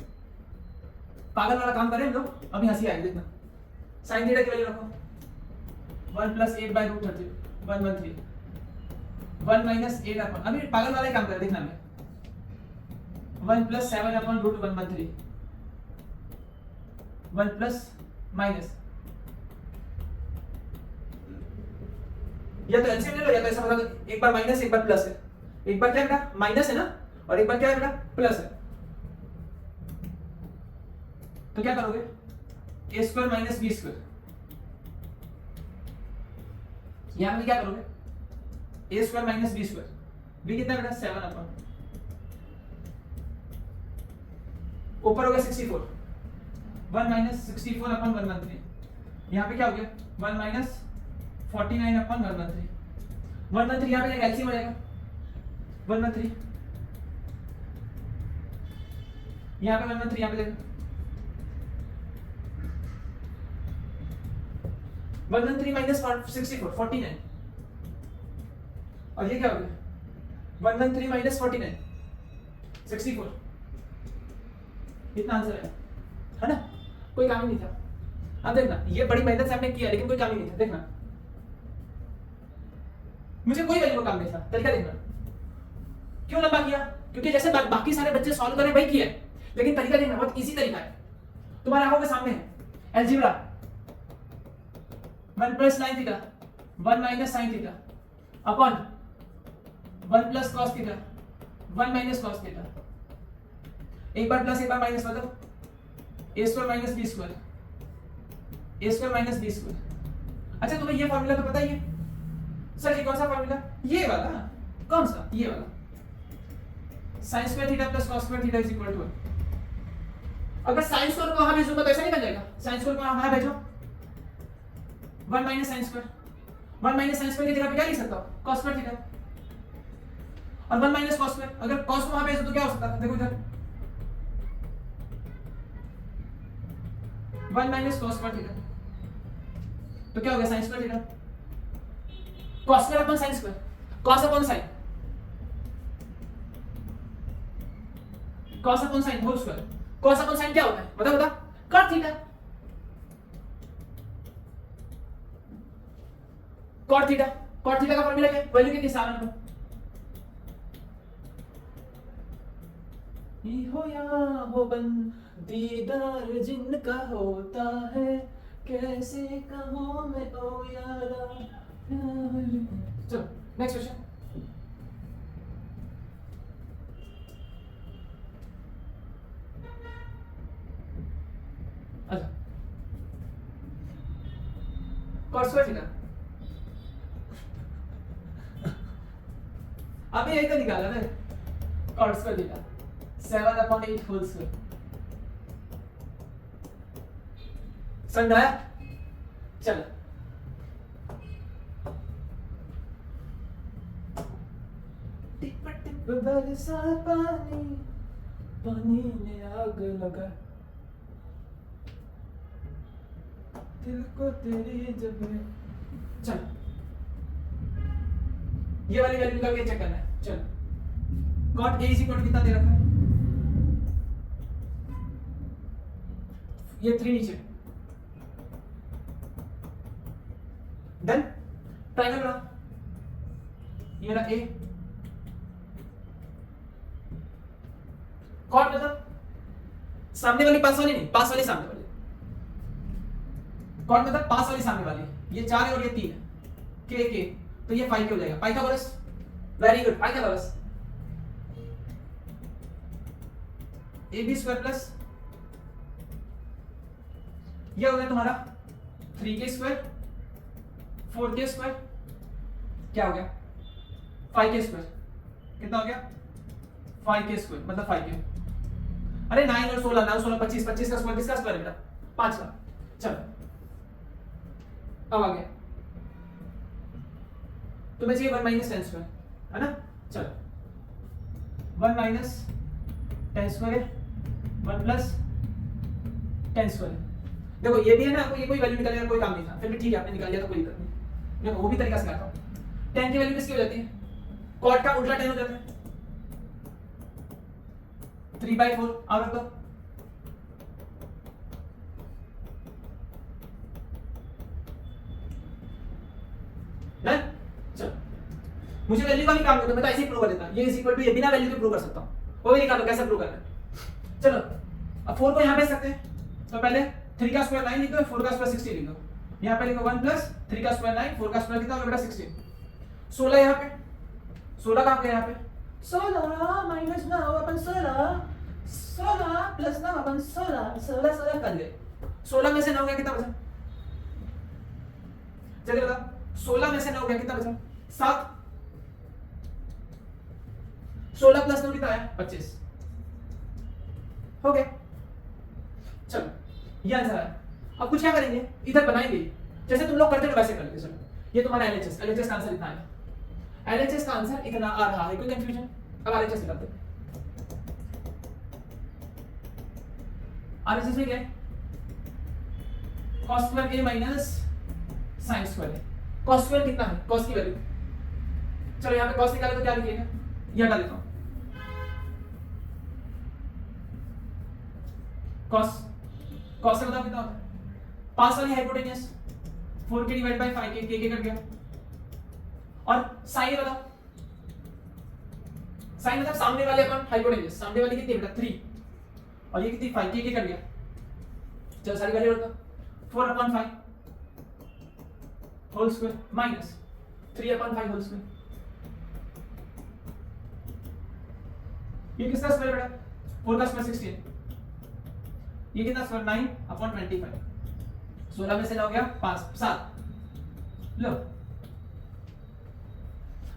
[SPEAKER 1] पागल वाला काम करें हम लोग, अभी हंसी आएगी देखना। साइन थीटा की वैल्यू रखो 1 plus 8 by root 113, 1 minus 8 upon, अभी पागल वाला ही काम कर देखना मैं, 1 plus 7 upon root 113, 1 plus minus, या तो एलसीएम ले लो या तो ऐसा मतलब एक बार माइनस एक बार प्लस है, एक बार क्या है बेटा माइनस है ना, और एक बार क्या है बेटा प्लस है। तो क्या करोगे, a² माइनस b², यहां पे क्या करोगे, a² माइनस b², b कितना बेटा 7 अपॉन, ऊपर हो गया 64, 1 माइनस 64 अपन 113, यहाँ पे क्या हो गया 1 माइनस 49 अपन 113, 113 यहाँ पे जाएगा एलसीएम हो जाएगा 113, यहाँ पे 113 यहाँ पे जाएगा 113 माइनस 64 49, और ये क्या हो गया 113 माइनस 49 64, इतना आंसर है ना, कोई काम ही नहीं था। अब देखना ये बड़ी मेहनत से आपने किया लेकिन कोई काम ही नहीं था, देखना मुझे कोई वैल्यू का काम नहीं था, तरीका देखना क्यों लंबा किया, क्योंकि जैसे बाकी सारे बच्चे सॉल्व करें वही किया है, लेकिन तरीका देखना बहुत इजी तरीका है, तुम्हारे आंखों के सामने है algebra 1 plus sin theta 1 minus sin theta upon 1 plus cos theta 1 minus cos theta, एक बार प्लस एक बार माइनस मतलब a square minus b square, a square minus b square. अच्छा तुम्हें ये फॉर्मूला तो पता ही है सर, ये कौन सा फॉर्मूला, ये वाला, कौन सा, ये वाला sin square theta plus cos square theta is equal to 1। अगर sin स्क्वायर को वहां भेजूंगा तो ऐसा नहीं बन जाएगा, sin स्क्वायर को वहां भेजो 1 minus sin square, 1 minus sin square की जगह पे क्या लिख सकता हूं cos स्क्वायर थीटा, और 1 माइनस cos स्क्वायर, अगर cos को वहां भेज दो तो क्या हो सकता है, देखो इधर 1 माइनस cos स्क्वायर थीटा, तो क्या हो गया sin square theta, cos square upon sin square, cos अपन sin, cos अपन sin होल स्क्वायर, cos अपन sin क्या होता है बता बता, cot theta, cot theta, cot theta का फॉर्मूला क्या है, वैल्यू के हिसाब से हो या हो बन दीदार जिनका होता है, कैसे कहूं मैं ओ यारा। चलो नेक्स्ट क्वेश्चन, अच्छा cos स्क्वायर थीटा, अभी यही तो निकाला ना cos square theta 7/8 whole square, समझ आया। चलो टिप टिप बरसा पानी, पानी ने आग लगा दिल को तेरी जब, चलो ये वाली वैल्यू निकाल के चेक करना है। चलो cot a इक्वल टू कितना दे रखा है, ये 3 नीचे, डन, ट्रायंगल बना, ये रहा a, cot मतलब सामने वाली पास वाली नहीं, पास वाली सामने वाली, cot मतलब पास वाली सामने वाली, ये 4 है और ये 3 है, k तो ये 5 हो जाएगा, Pythagoras, very good Pythagoras, ab square plus ये हो गया तुम्हारा 3k स्क्वायर 4k स्क्वायर, क्या हो गया 5k स्क्वायर, कितना हो गया 5k स्क्वायर मतलब 5k, अरे 9 और 16 9 16 25 25 का स्क्वायर किसका स्क्वायर है बेटा 5 का। चलो अब आ गया, तुम्हें चाहिए 1 माइनस 10 स्क्वायर है ना, चलो 1 माइनस 10 स्क्वायर 1 प्लस 10 स्क्वायर, देखो ये भी है ना, आपको ये कोई वैल्यू निकालने का कोई काम नहीं था, फिर भी ठीक है आपने निकाल लिया तो कोई दिक्कत नहीं, देखो वो भी तरीका सिखाता हूं। 10 की वैल्यू किसकी हो जाती है, cot का उल्टा 10 हो जाता है, 3/4 और रख दो, डन। चलो मुझे वैल्यू का भी काम नहीं होता, मैं तो ऐसे ही प्रूव कर देता, ये इज इक्वल टू ये बिना वैल्यू के प्रूव कर सकता हूं, वो भी निकालो कैसे प्रूव करना है। चलो अब 4 को यहां भेज सकते हैं, तो पहले 3 का स्क्वायर 9 लिख दो, 4 का स्क्वायर 16 लिख दो, यहां पे लिखो 1 प्लस 3 का स्क्वायर 9, 4 का स्क्वायर कितना होगा बेटा 16, 16 यहां पे, 16 कहां पे, यहां पे 16 माइनस 9 अपन 16 16 प्लस 9 अपन 16 16 16 कर ले, 16 में से 9 गया कितना बचा, जल्दी बताओ 16 में से 9 गया कितना बचा 7, 16 प्लस 9 कितना आया 25, हो गया चलो ये आंसर है। अब कुछ क्या करेंगे, इधर बनाएंगे जैसे तुम लोग करते हो वैसे कर लेते। चलो ये तुम्हारा एलएचएस का आंसर इतना है, एलएचएस का आंसर इतना आ रहा है, कोई कंफ्यूजन? अब आरएचएस निकालते हैं। आरएचएस में क्या है, cos square a minus sin square है। cos स्क्वायर कितना है, cos की वैल्यू, चलो यहाँ पे cos निकाले तो क्या लिखिएगा, ये हटा देता हूँ, cos cos से बताओ कितना होता है, पास वाली hypotenuse 4k divide by 5k, k cut गया। और sin ये बताओ, sin मतलब सामने वाले अपन हाइपोटेन्यूस, सामने वाली कितनी बेटा 3, और ये कितनी 5k, k कट गया। चलो सारी वैल्यू रखो, 4/5 whole square minus 3/5 whole square. ये किसका स्क्वायर बेटा, 4 का स्क्वायर 16, ये कितना स्क्वायर 9/25, 16 में से 9 हो गया 5 7, लो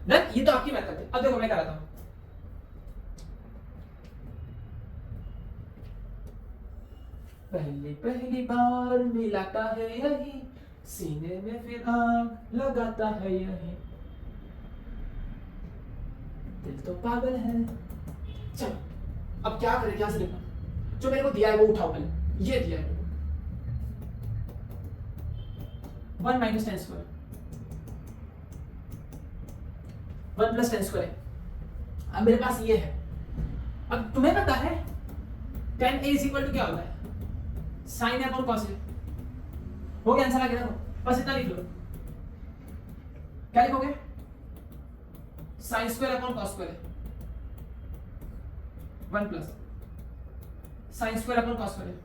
[SPEAKER 1] देन ये तो आपकी मेथड है। अब देखो मैं कराता हूं, पहली पहली बार मिलाता है यही, सीने में फिर आग लगाता है यही, दिल तो पागल है। चलो अब क्या करें, क्या से लिखना, जो मेरे को दिया है वो उठाओ पहले, ये दिया है 1 माइनस 10 स्क्वायर, 1 प्लस 10 स्क्वायर है। अब मेरे पास ये है, अब तुम्हें पता है tan a इक्वल टू क्या होता है, sin a upon cos a, हो गया आंसर आ गया। बस इतना लिख लो, क्या लिखोगे, sin square upon cos square 1 plus sin square upon cos square.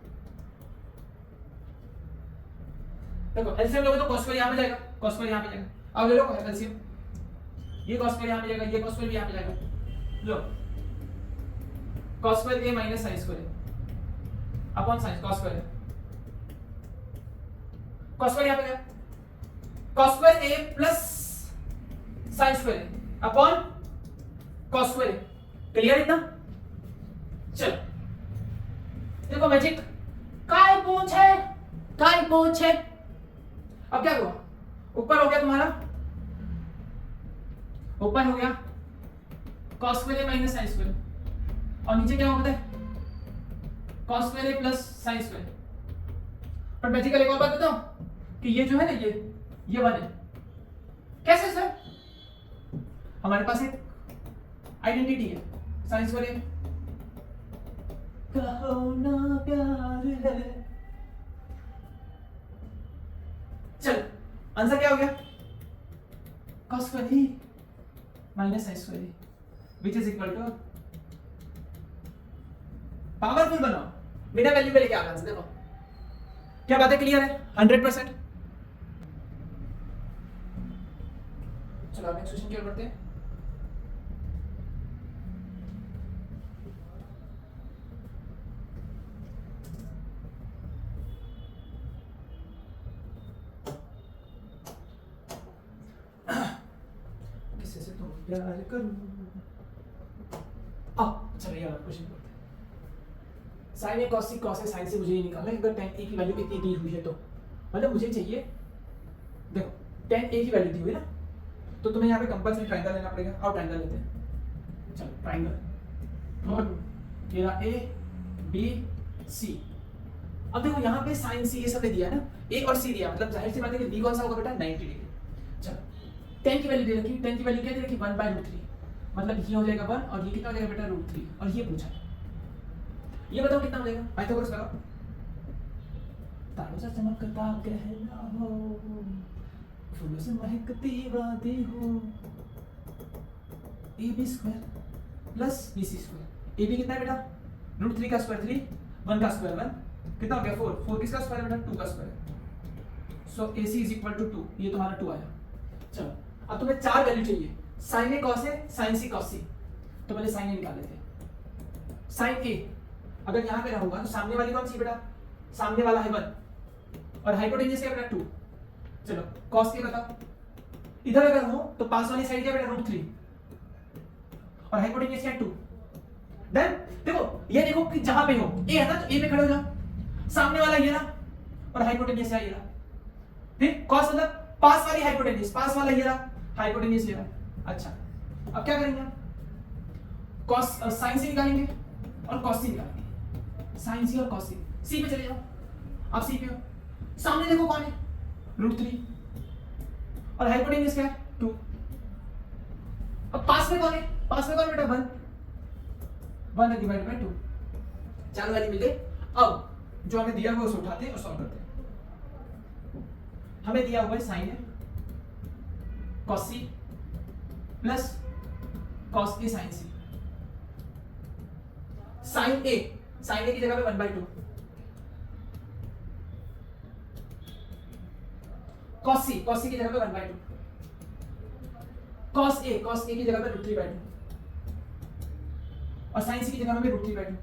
[SPEAKER 1] देखो एलसीएम लोगे तो cos स्क्वायर यहां पे जाएगा, cos स्क्वायर यहां पे जाएगा। अब ले लो एलसीएम, ये cos स्क्वायर यहां पे जाएगा, ये cos स्क्वायर भी यहां पे जाएगा। लो cos square a minus sin square upon sin cos square, cos square यहां पे गया, cos square a plus sin square upon cos square. Clear इतना? चलो देखो मैजिक, काय पूछे, काय पूछे। अब क्या हुआ, ऊपर हो गया तुम्हारा, ऊपर हो गया cos square a minus sin square, और नीचे क्या होता है cos square a plus sin square. पर मैजिक एक और बात बताओ कि ये जो है ना, ये 1 है। कैसे सर, हमारे पास एक आइडेंटिटी है sin स्क्वायर a, कहो ना प्यार है। चल आंसर क्या हो गया, cos square a minus sin square a which is equal to, powerful बनाओ, बिना वैल्यू के लेके आना आंसर। देखो क्या बातें क्लियर है 100%। चलो नेक्स्ट क्वेश्चन की ओर बढ़ते हैं। किसी से तुम प्यार करूं, चलो ये क्वेश्चन करते हैं। sin a cos c cos a sin से मुझे ये निकालना है, अगर tan a की वैल्यू कितनी दी हुई है तो, मतलब मुझे चाहिए, देखो tan a की वैल्यू दी हुई है ना, तो तुम्हें यहाँ पे कंपल्सरी ट्रायंगल लेना पड़ेगा। और ट्रायंगल लेते हैं, चलो ट्रायंगल, और ये रहा a b c। अब देखो यहाँ पे sin c ये सब दिया है ना, a और c दिया, मतलब जाहिर सी बात है कि b कौन सा होगा बेटा 90 डिग्री। चलो tan की वैल्यू दे रखी, tan की वैल्यू क्या दे रखी 1/√3, मतलब ये हो जाएगा 1 और ये कितना हो जाएगा बेटा √3, और ये पूछा, ये बताओ कितना हो जाएगा, पाइथागोरस लगाओ। तारों से चमकता कहना हो, फूलों से महकती वादी हो, ab square plus bc square. ab कितना है बेटा √3 का स्क्वायर 3, 1 का स्क्वायर 1, कितना हो गया 4, 4 किसका स्क्वायर बेटा 2 का square. So ac is equal to 2, ये तुम्हारा 2 आया। चलो अब तुम्हें चार वैल्यू चाहिए, sin a cos a, sin c cos c। तो पहले sin a निकाल लेते हैं। sin a अगर यहाँ पे रहूंगा तो सामने वाली कौन सी बेटा, सामने वाला है 1 और हाइपोटेन्यूस क्या बेटा 2। चलो cos के बताओ, इधर अगर हो तो पास वाली साइड क्या बेटा √3 और हाइपोटेन्यूस क्या 2। देन देखो ये देखो कि जहां पे हो a है ना, तो a पे खड़े हो जाओ, सामने वाला ये रहा और हाइपोटेन्यूस ये रहा। फिर कॉस मतलब पास वाली हाइपोटेन्यूस, पास वाला ये रहा, हाइपोटेन्यूस ये रहा। अच्छा अब क्या करेंगे हम, कॉस साइन सी निकालेंगे और कॉस सी निकालेंगे, साइन सी और कॉस सी। सी पे चले जाओ, आप सी पे हो, सामने देखो कौन है, √3 और हाइपोटेन्यूस क्या है 2। अब पास में कौन है, पास में कौन बेटा 1 डिवाइड बाय 2, चार वाली मिल गई। अब जो हमें दिया हुआ उसे उठाते हैं और सॉल्व करते हैं। हमें दिया हुआ है साइन है cos c plus cos a sin c। Sine a की जगह पे 1/2, cos c की जगह पे 1/2, cos a की जगह पे √3/2 और sin c की जगह पे √3/2।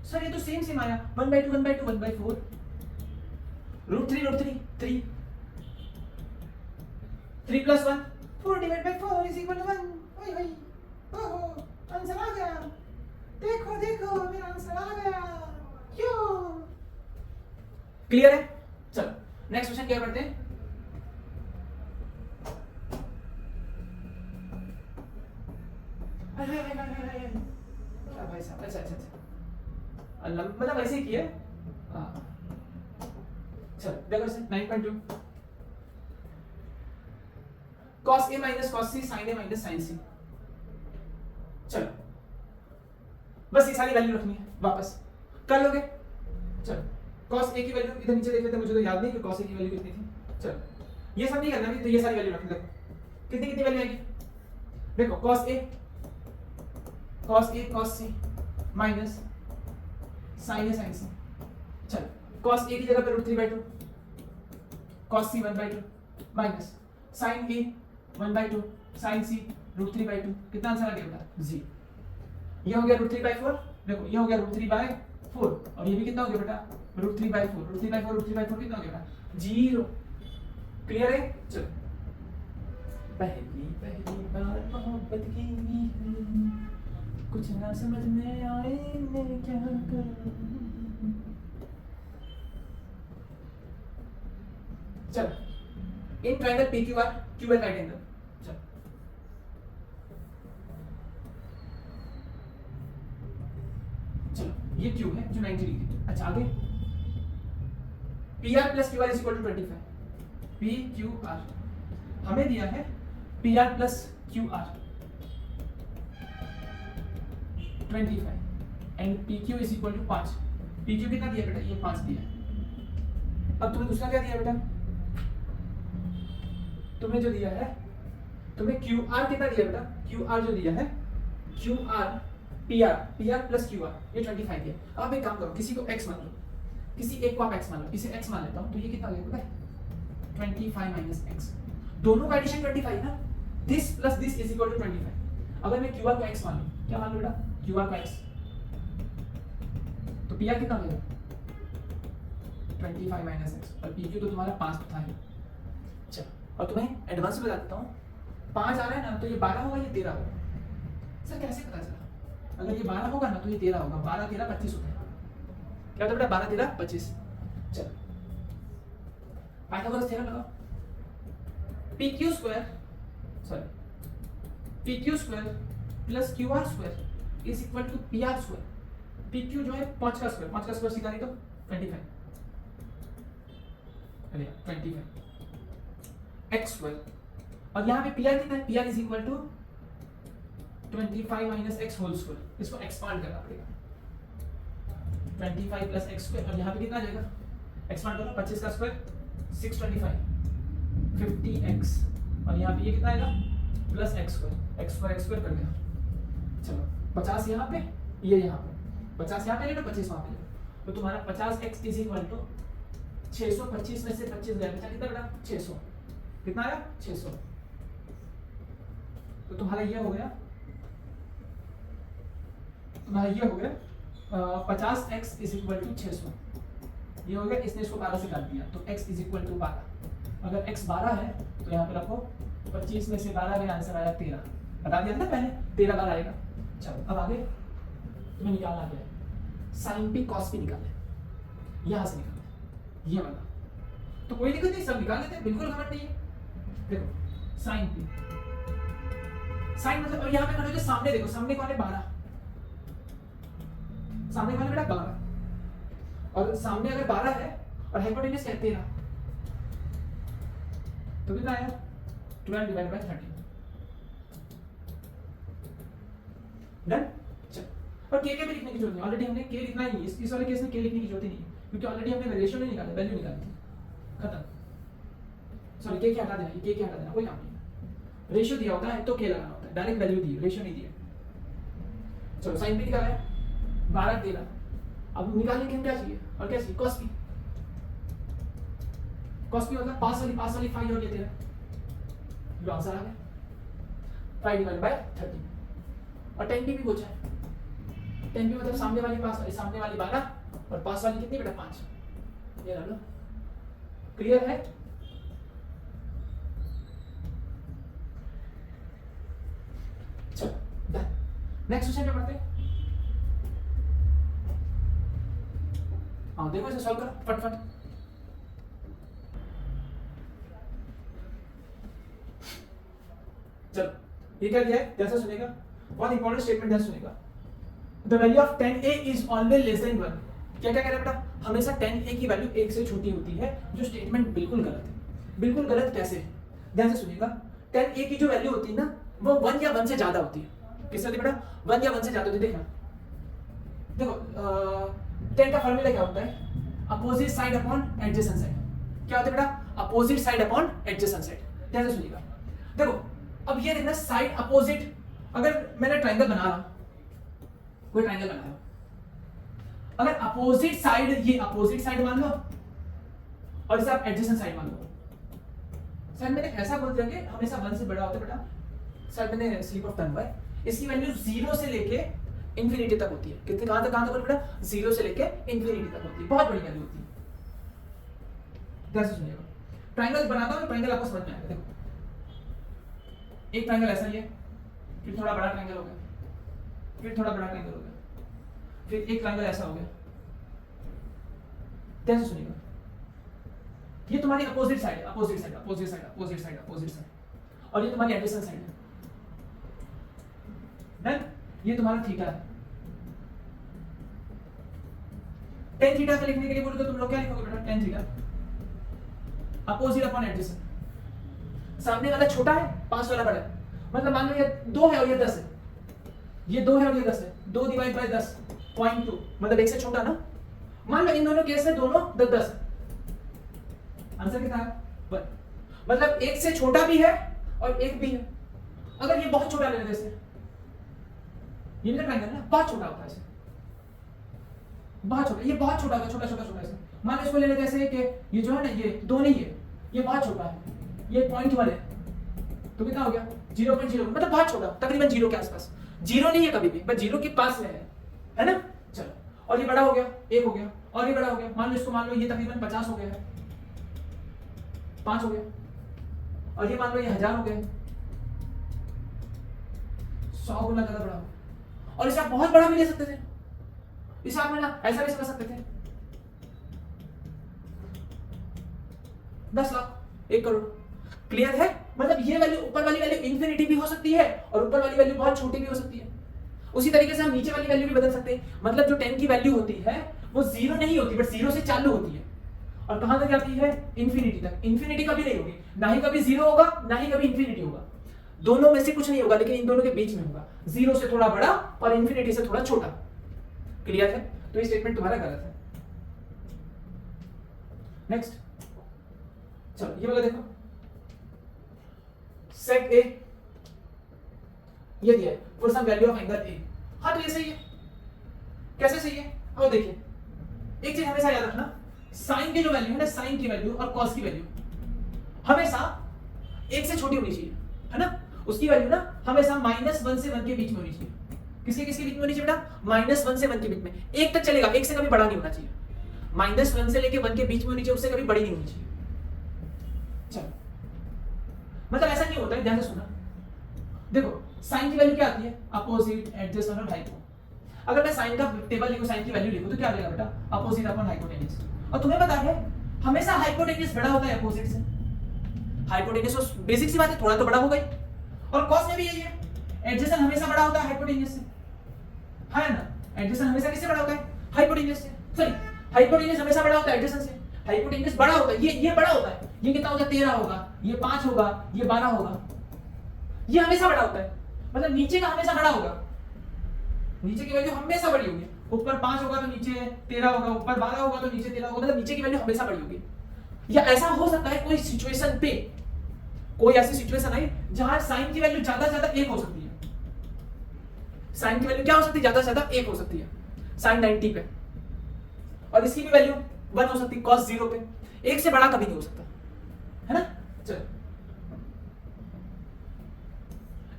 [SPEAKER 1] सर ये तो सेम आया, 1/2 1/2 1/4, √3 3 3 + 1 4 divide by 4 is equal to 1। ओए होए, ओहो आंसर आ गया, देखो देखो मेरा आंसर आ गया। क्यों? क्लियर है? चलो नेक्स्ट क्वेश्चन क्या करते हैं। क्या भाई साहब, अच्छा मतलब ऐसे ही किया। चलो देखो 9.2 cos a minus cos c sin a minus sin c। चलो बस ये सारी वैल्यू रखनी है, वापस कर लोगे। चलो cos a की वैल्यू इधर नीचे देख लेते हैं, मुझे तो याद नहीं कि cos a की वैल्यू कितनी थी। चलो ये सब नहीं करना भी, तो ये सारी वैल्यू रखनी। देखो कितनी कितनी वैल्यू आएगी, देखो cos a cos c minus sin a sin c। चलो cos a की जगह पे √3/2, cos c 1/2 minus sin a 1/2 sin c √3/2। कितना आंसर आ गया बेटा? जी। ये हो गया √3/4, देखो ये हो गया √3/4 और ये भी कितना हो गया बेटा? √3/4 √3/4 कितना हो गया बेटा? 0। क्लियर है? चलो पहली बार मोहब्बत की कुछ ना समझ में आए मैं क्या करूं। चलो in triangle PQR QL right angle. चलो ये Q है जो 90 डिग्री। अच्छा आगे PR plus QR is equal to 25। PQR हमें दिया है PR plus QR 25 and PQ is equal to 5। PQ कितना दिया बेटा? ये 5 दिया है। अब तुम्हें दूसरा क्या दिया बेटा? तुम्हें जो दिया है, तुम्हें QR कितना दिया बेटा? QR जो दिया है QR PR प्लस QR ये 25 दिया। अब आप एक काम करो, किसी को x मान लो, किसी एक को आप x मान लो, इसे x मान लेता हूं, तो ये कितना हो गया पता है? 25 माइनस x। दोनों का एडिशन 25 ना, this plus this is equal to 25। अगर मैं QR को x मान लूं, क्या मान लूं बेटा? QR को x, तो PR कितना हो गया? 25 माइनस x और PQ तो तुम्हारा 5 था ही। चलो और तुम्हें एडवांस बता देता हूँ, 5 आ रहा है ना, तो ये 12 होगा, ये 13 होगा। सर कैसे पता चला? अगर ये 12 होगा ना तो ये 13 होगा, 12 13 25 होता है। क्या होता है बेटा? 12 13 25। चलो पाइथागोरस थ्योरम लगाओ। PQ square plus QR square is equal to PR square. PQ जो है 5 का स्क्वायर सीधा नहीं तो 25 x स्क्वायर और यहाँ पे PR कितना है? PR is equal to 25 minus x whole square. इसको एक्सपांड करना पड़ेगा, 25 प्लस x स्क्वायर और यहाँ पे कितना आ जाएगा? एक्सपांड करो, 25 का स्क्वायर 625 50x और यहाँ पे ये कितना आएगा? प्लस x स्क्वायर कर गया। चलो 50 यहाँ पे, ये यहाँ पे, 50 यहाँ पे ले लो, 25 वहाँ पे ले लो, तो तुम्हारा 50x इज इक्वल टू 625 में से 25 गया, बचा कितना बेटा? 600। कितना आया? 600। तो तुम्हारा ये हो गया, 50x इज इक्वल टू 600। ये हो गया, इसने इसको 12 से काट दिया तो x इज इक्वल टू 12। अगर x 12 है तो यहाँ पे रखो 25 में से 12 गया, आंसर आया 13। बता दिया था पहले 13 बार आएगा। चलो अब आगे तुम्हें निकालना क्या है? साइन p कॉस p निकालना है। यहां से निकालते ये वाला, तो कोई दिक्कत नहीं, सब निकाल लेते हैं, बिल्कुल घमंड नहीं है। देखो साइन पी, साइन मतलब, और यहाँ पे खड़े हो सामने, देखो सामने वाले 12, सामने वाले बेटा 12, और सामने अगर 12 है और हाइपोटेन्यूज है 13, तो कितना आया 12 डिवाइड बाय 13। डन। चल, और के भी लिखने की जरूरत नहीं, ऑलरेडी हमने के लिखना ही है, इस वाले केस में के लिखने की जरूरत ही नहीं है, क्योंकि ऑलरेडी हमने रेशियो नहीं निकाला, वैल्यू निकाली थी, खत्म। सॉरी के हटा देना, ये के हटा देना, कोई काम नहीं। रेशियो दिया होता है तो के लगाना होता है, डायरेक्ट वैल्यू दी, रेशियो नहीं दिया। चलो साइन भी निकाला है 12 13, अब निकालने के हम क्या चाहिए और क्या चाहिए, कॉस की। कॉस की मतलब पास वाली 5 और ये 13, जो आंसर आ गया 5 डिवाइड बाय 13। और 10 भी पूछा है, 10 भी मतलब सामने वाली 12 और पास वाली कितनी बेटा 5, ये ला लो। क्लियर है? चलो डन। नेक्स्ट क्वेश्चन पे पढ़ते हैं। हाँ देखो इसे सॉल्व करो फटफट। चलो ये क्या दिया है, ध्यान से सुनेगा, बहुत इंपॉर्टेंट स्टेटमेंट ध्यान सुनेगा। The value of 10a is always less than 1। क्या क्या कह रहा है बेटा, हमेशा 10a की वैल्यू 1 से छोटी होती है, जो स्टेटमेंट बिल्कुल गलत है। बिल्कुल गलत कैसे, ध्यान से सुनिएगा। 10a की जो वैल्यू होती है ना, वो 1 या 1 से ज्यादा होती है। किससे होती है बेटा, 1 या 1 से ज्यादा होती है। देखना देखो 10 का फॉर्मूला क्या होता है, opposite side upon adjacent side. क्या होता है बेटा, opposite side upon adjacent side. ध्यान से सुनिएगा, देखो अब ये देखना साइड अपोजिट, अगर मैंने ट्रायंगल बना रहा, कोई ट्रायंगल बनाया, अगर अपोजिट साइड, ये अपोजिट साइड मान लो और इसे आप एडजेसेंट साइड मान लो। सर मैंने ऐसा बोल दिया कि हमेशा 1 से बड़ा होता है बेटा, सर मैंने स्लिप ऑफ टंग है, इसकी वैल्यू 0 से लेके इंफिनिटी तक होती है। कितने कहां तक बोल बेटा, 0 से लेके इंफिनिटी तक होती है, बहुत बड़ी वैल्यू होती है। ध्यान से सुनिएगा, ट्रायंगल बनाता हूं, ट्रायंगल आपको समझ में आएगा। देखो एक ट्रायंगल ऐसा ही है, फिर थोड़ा बड़ा ट्रायंगल हो गया, फिर थोड़ा बड़ा ट्रायंगल हो गया, फिर एक ट्रायंगल ऐसा हो गया। ध्यान से सुनिएगा, ये तुम्हारी opposite side, opposite side, opposite side, opposite side, opposite side, और ये तुम्हारी एडजेसेंट साइड है। डन। ये तुम्हारा थीटा है। tan थीटा से लिखने के लिए बोलो तो तुम लोग क्या लिखोगे बेटा, tan theta opposite upon adjacent. सामने वाला छोटा है, पास वाला बड़ा है, मतलब मान लो ये 2 है और ये 10 है, ये 2 है और ये 10 है, 2 डिवाइड बाय 10 0.2, मतलब 1 से छोटा ना। मान लो इन दोनों केस में दोनों 10 10 आंसर कितना है 1, मतलब 1 से छोटा भी है और 1 भी है। अगर ये बहुत छोटा ले लेते हैं, ये भी तो ट्रायंगल ना, बहुत छोटा होता है ऐसे, बहुत छोटा, ये बहुत छोटा होता है, छोटा छोटा छोटा ऐसे। मान लो इसको ले लेते हैं ऐसे कि ये जो है ना, ये 2 नहीं है, ये बहुत छोटा है, ये 0.1 है, तो कितना हो गया 0.0, मतलब बहुत छोटा, तकरीबन 0 के आसपास। 0 नहीं है कभी भी, बस 0 के पास में है ना। चलो, और ये बड़ा हो गया, 1 हो गया, और ये बड़ा हो गया, मान लो इसको, मान लो ये तकरीबन 50 हो गया है, 5 हो गया, और ये मान लो ये 1000 हो गया, 100 गुना ज्यादा बड़ा हो। और इसे आप बहुत बड़ा भी ले सकते थे, इसे आप ना ऐसा भी समझ सकते थे, 10 लाख, 1 करोड़। क्लियर है? मतलब ये वैल्यू, ऊपर वाली वैल्यू इंफिनिटी भी हो सकती है और ऊपर वाली वैल्यू बहुत छोटी भी हो सकती है। उसी तरीके से हम नीचे वाली वैल्यू भी बदल सकते हैं। मतलब जो 10 की वैल्यू होती है वो 0 नहीं होती, बट 0 से चालू होती है और कहां तक जाती है, इंफिनिटी तक। इंफिनिटी कभी नहीं होगी, ना ही कभी 0 होगा, ना ही कभी इंफिनिटी होगा, दोनों में से कुछ नहीं होगा, लेकिन इन दोनों के बीच में होगा, 0 से थोड़ा बड़ा और इंफिनिटी से थोड़ा छोटा। क्लियर है? तो ये स्टेटमेंट तुम्हारा गलत है। नेक्स्ट, चलो ये वाला देखो, सेट ए ये दिया है for some value of angle A. हाँ तो ये सही है। कैसे सही है? और देखिए, एक चीज हमेशा याद रखना, साइन की जो वैल्यू है ना, साइन की वैल्यू और कॉस की वैल्यू हमेशा 1 से छोटी होनी चाहिए, है ना। उसकी वैल्यू ना हमेशा -1 से 1 के बीच में होनी चाहिए। किसके किसके बीच में होनी चाहिए बेटा? -1 से 1 के बीच में। 1 तक चलेगा, 1 से कभी बड़ा नहीं होना चाहिए। -1 से लेके 1 के बीच में होनी चाहिए, उससे कभी बड़ी नहीं होनी चाहिए। चलो, मतलब ऐसा नहीं होता है, ध्यान से सुनना। देखो साइन की वैल्यू क्या आती है? अपोजिट, एडजेसेंट और हाइपो। अगर मैं साइन का टेबल लिखूं, साइन की वैल्यू लिखूं तो क्या आ जाएगा बेटा, अपोजिट अपॉन हाइपोटेन्यूज। और तुम्हें पता है हमेशा हाइपोटेन्यूज बड़ा होता है अपोजिट से। हाइपोटेन्यूज तो बेसिक सी बात है, थोड़ा तो बड़ा होगा ही। और कॉस में भी यही है, एडजेसेंट हमेशा बड़ा होता है हाइपोटेन्यूज से, है ना। एडजेसेंट हमेशा किससे बड़ा होता है, हाइपोटेन्यूज से। सॉरी, हाइपोटेन्यूज हमेशा बड़ा होता है एडजेसेंट से। हाइपोटेन्यूज बड़ा होता है, ये बड़ा होता है। ये कितना होगा, 13 होगा, ये 5 होगा, ये 12 होगा। ये हमेशा बड़ा होता है, मतलब नीचे का हमेशा बड़ा होगा, नीचे की वैल्यू हमेशा बड़ी होगी। ऊपर 5 होगा तो नीचे 13 होगा, ऊपर 12 होगा तो नीचे 13 होगा, मतलब नीचे की वैल्यू हमेशा बड़ी होगी। या ऐसा हो सकता है कोई सिचुएशन पे, कोई ऐसी सिचुएशन आई जहां साइन की वैल्यू ज्यादा से ज्यादा 1 हो सकती है। साइन की वैल्यू क्या हो सकती है, ज्यादा से ज्यादा 1 हो सकती है, साइन 90 पे। और इसकी भी वैल्यू 1 हो सकती है cos 0 पे। 1 से बड़ा कभी नहीं हो सकता, है ना। चलो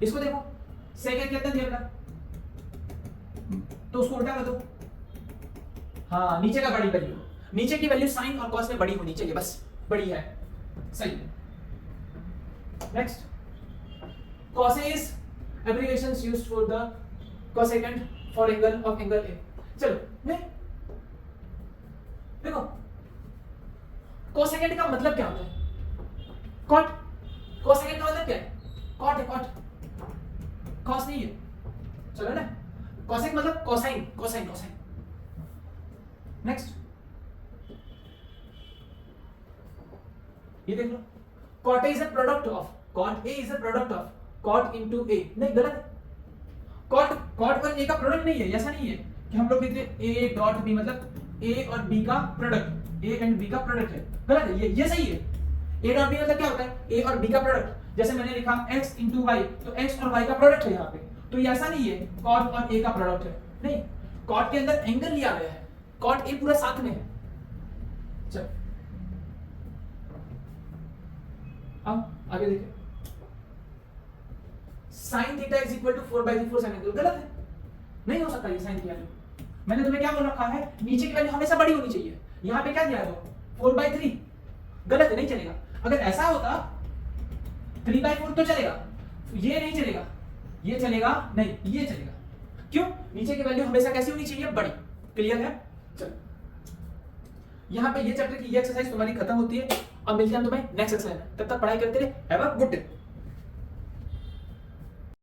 [SPEAKER 1] इसको देखो, सेकंड कितना दिया बेटा, तो उसको उल्टा कर दो। हाँ, नीचे का बड़ी वैल्यू, नीचे की वैल्यू साइन और कॉस में बड़ी होनी चाहिए, बस बड़ी है, सही है। Next, cos is abbreviations used for the cosecant for angle of angle A। चलो नहीं, देखो cosecant का मतलब क्या होता है, cot। cosecant का मतलब क्या है, cot है, cot, cos नहीं है। चलो ना, cosec मतलब cosine, cosine, cosine। नेक्स्ट, ये देख लो, cot A is a product of, cot A is a product of cot into A। नहीं, गलत है। cot और A का प्रोडक्ट नहीं है, ऐसा नहीं है कि हम लोग कहते हैं A डॉट B मतलब A और B का प्रोडक्ट, A एंड B का प्रोडक्ट है, गलत है। ये सही है। A डॉट B मतलब क्या होता है, A और B का प्रोडक्ट। जैसे मैंने लिखा x into y, तो x और y का प्रोडक्ट है यहाँ पे, तो ये ऐसा नहीं है cot और A का प्रोडक्ट है, नहीं। cot के अंदर एंगल लिया गया है, cot A पूरा साथ में है। चल अब आगे देखिए, sin theta is equal to 4/4 sin angle, गलत है, नहीं हो सकता ये sin की वैल्यू। मैंने तुम्हें क्या बोल रखा है, नीचे की वैल्यू हमेशा बड़ी होनी चाहिए। यहाँ पे क्या दिया है, 4/3, गलत है, नहीं चलेगा। अगर ऐसा होता 3/4 तो चलेगा, ये नहीं चलेगा, ये चलेगा नहीं, ये चलेगा। क्यों, नीचे की वैल्यू हमेशा कैसी होनी चाहिए, बड़ी। क्लियर है। चलो यहाँ पे ये चैप्टर की ये एक्सरसाइज तुम्हारी खत्म होती है, और मिलते हैं तुम्हें नेक्स्ट एक्सरसाइज में। तब तक पढ़ाई करते रहे, हैव अ गुड डे।